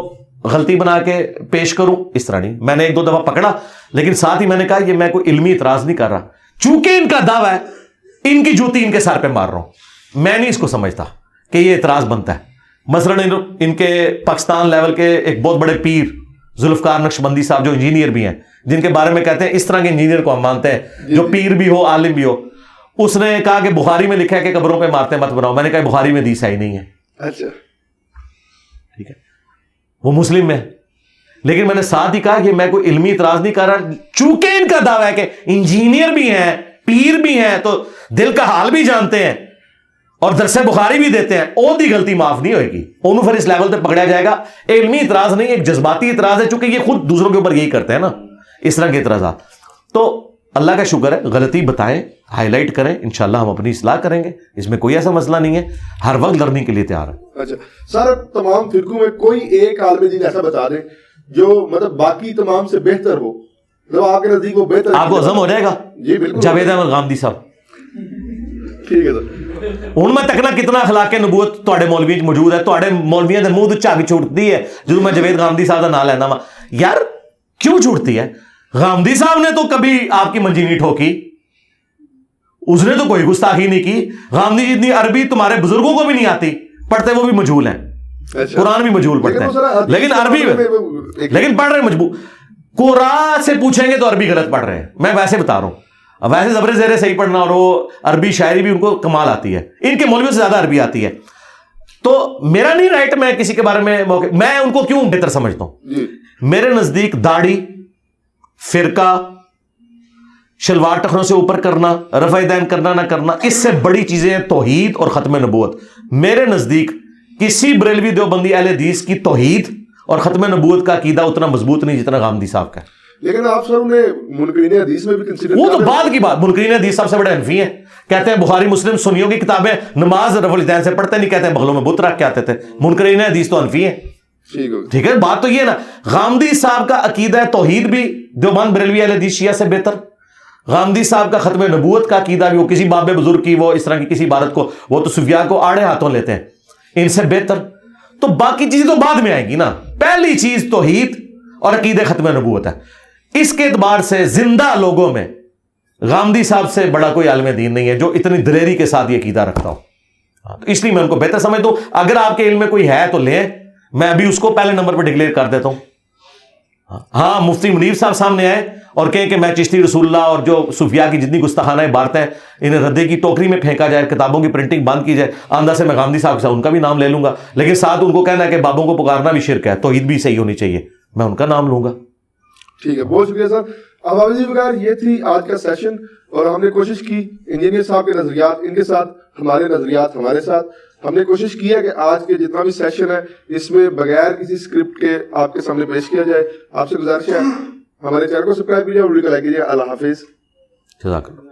غلطی بنا کے پیش کروں, اس طرح نہیں. میں نے 1-2 دفعہ پکڑا, لیکن ساتھ ہی میں نے کہا یہ میں کوئی علمی اعتراض نہیں کر رہا, چونکہ ان کا دعویٰ ہے, ان کی جوتی ان کے سر پہ مار رہا ہوں. میں نہیں اس کو سمجھتا کہ یہ اعتراض بنتا ہے. مثلا ان کے پاکستان لیول کے ایک بہت بڑے پیر ذوالفقار نقشبندی صاحب جو انجینئر بھی ہیں, جن کے بارے میں کہتے ہیں اس طرح کے انجینئر کو ہم مانتے ہیں جو پیر بھی ہو عالم بھی ہو. اس نے کہا کہ بخاری میں لکھا ہے کہ قبروں پہ مارتے مت بناؤ. میں نے کہا بخاری میں حدیث ہی نہیں ہے. اچھا ٹھیک ہے, وہ مسلم میں, لیکن میں نے ساتھ ہی کہا کہ میں کوئی علمی اعتراض نہیں کر رہا, چونکہ ان کا دعویٰ ہے کہ انجینئر بھی ہیں پیر بھی ہیں تو دل کا حال بھی جانتے ہیں اور درس بخاری بھی دیتے ہیں, اور دی غلطی معاف نہیں ہوئے گی, انہوں پھر اس لیول تک پکڑا جائے گا. علمی اعتراض نہیں, ایک جذباتی اعتراض ہے, چونکہ یہ خود دوسروں کے اوپر یہی کرتے ہیں نا اس طرح کے اعتراضات. تو اللہ کا شکر ہے, غلطی بتائیں, ہائی لائٹ کریں, انشاءاللہ ہم اپنی اصلاح کریں گے, اس میں کوئی ایسا مسئلہ نہیں ہے, ہر وقت لڑنے کے لیے تیار ہے. اچھا سر, تمام فرقوں میں کوئی ایک عالم دین ایسا بتا دیں جو مطلب باقی تمام سے بہتر ہو, مطلب آپ کے نزدیک وہ بہتر. آپ کو عزم ہو جائے گا؟ جی بالکل. جاوید احمد غامدی صاحب. ٹھیک ہے سر. ان میں تکنا کتنا اخلاق نبوت تواڈے مولوی موجود ہے, تواڈے مولویاں دے منہ تو جھگ چھوٹتی ہے جدوں میں جاوید غامدی صاحب دا نام لینا وا. یار کیوں چھوٹتی ہے؟ غامدی صاحب نے تو کبھی آپ کی منجی نہیں ٹھوکی, اس نے تو کوئی گستاخی نہیں کی. غامدی جتنی عربی تمہارے بزرگوں کو بھی نہیں آتی, پڑھتے وہ بھی مجہول ہیں, قرآن بھی مجہول پڑھتے ہیں, لیکن عربی لیکن پڑھ رہے مجبور. قرآن سے پوچھیں گے تو عربی غلط پڑھ رہے ہیں, میں ویسے بتا رہا ہوں. ویسے زبر زیر صحیح پڑھنا, اور وہ عربی شاعری بھی ان کو کمال آتی ہے, ان کے مولویوں سے زیادہ عربی آتی ہے. تو میرا نہیں رائٹ میں کسی کے بارے میں میں ان کو کیوں بہتر سمجھتا ہوں. میرے نزدیک داڑھی, فرقہ, شلوار ٹخنوں سے اوپر کرنا, رفع دین کرنا نہ کرنا, اس سے بڑی چیزیں توحید اور ختم نبوت. میرے نزدیک کسی بریلوی دیوبندی اہل حدیث کی توحید اور ختم نبوت کا عقیدہ اتنا مضبوط نہیں جتنا غامدی صاحب کا. لیکن آپ سر انہیں منکرین حدیث میں بھی کنسیڈر, وہ تو بعد کی بات. منکرین حدیث سب سے بڑے حنفی ہیں, کہتے ہیں بخاری مسلم سنیوں کی کتابیں نماز رفع الدین سے پڑھتے نہیں, کہتے ہیں بغلوں میں بت رکھ کے آتے تھے. منکرین حدیث تو حنفی ہیں. ٹھیک ہے, بات تو یہ ہے نا. غامدی صاحب کا عقیدہ توحید بھی دیوبند بریلوی اہل حدیث شیعہ سے بہتر. غامدی صاحب کا ختم نبوت کا عقیدہ بھی, وہ کسی باب بزرگ کی وہ اس طرح کی کسی عبارت کو وہ تو صوفیاء کو آڑے ہاتھوں لیتے ہیں, ان سے بہتر. تو باقی چیزیں تو بعد میں آئیں گی نا. پہلی چیز توحید اور عقیدہ ختم نبوت ہے. اس کے اعتبار سے زندہ لوگوں میں غامدی صاحب سے بڑا کوئی عالم دین نہیں ہے جو اتنی دلیری کے ساتھ یہ عقیدہ رکھتا ہو. اس لیے میں ان کو بہتر سمجھتا ہوں. اگر آپ کے علم میں کوئی ہے تو لیں, میں ابھی اس کو پہلے نمبر پر ڈکلیئر کر دیتا ہوں. ہاں, مفتی منیر صاحب سامنے آئے اور کہیں کہ میں چشتی رسول اللہ اور جو صوفیاء کی جتنی گستاخانہ عبارتیں ہیں انہیں ردے کی ٹوکری میں پھینکا جائے, کتابوں کی پرنٹنگ بند کی جائے, آندہ سے میں غامدی صاحب سے ان کا بھی نام لے لوں گا, لیکن ساتھ ان کو کہنا ہے کہ بابوں کو پکارنا بھی شرک ہے, توحید بھی صحیح ہونی چاہیے, میں ان کا نام لوں گا. ٹھیک ہے, بہت شکریہ سر. اب حافظ بغیر یہ تھی آج کا سیشن, اور ہم نے کوشش کی انجینئر صاحب کے نظریات ان کے ساتھ, ہمارے نظریات ہمارے ساتھ, ہم نے کوشش کی ہے کہ آج کے جتنا بھی سیشن ہے اس میں بغیر کسی سکرپٹ کے آپ کے سامنے پیش کیا جائے. آپ سے گزارش ہے ہمارے چینل کو سبسکرائب کیجیے اور ویڈیو کو لائک کیجیے. اللہ حافظ. جزاک اللہ.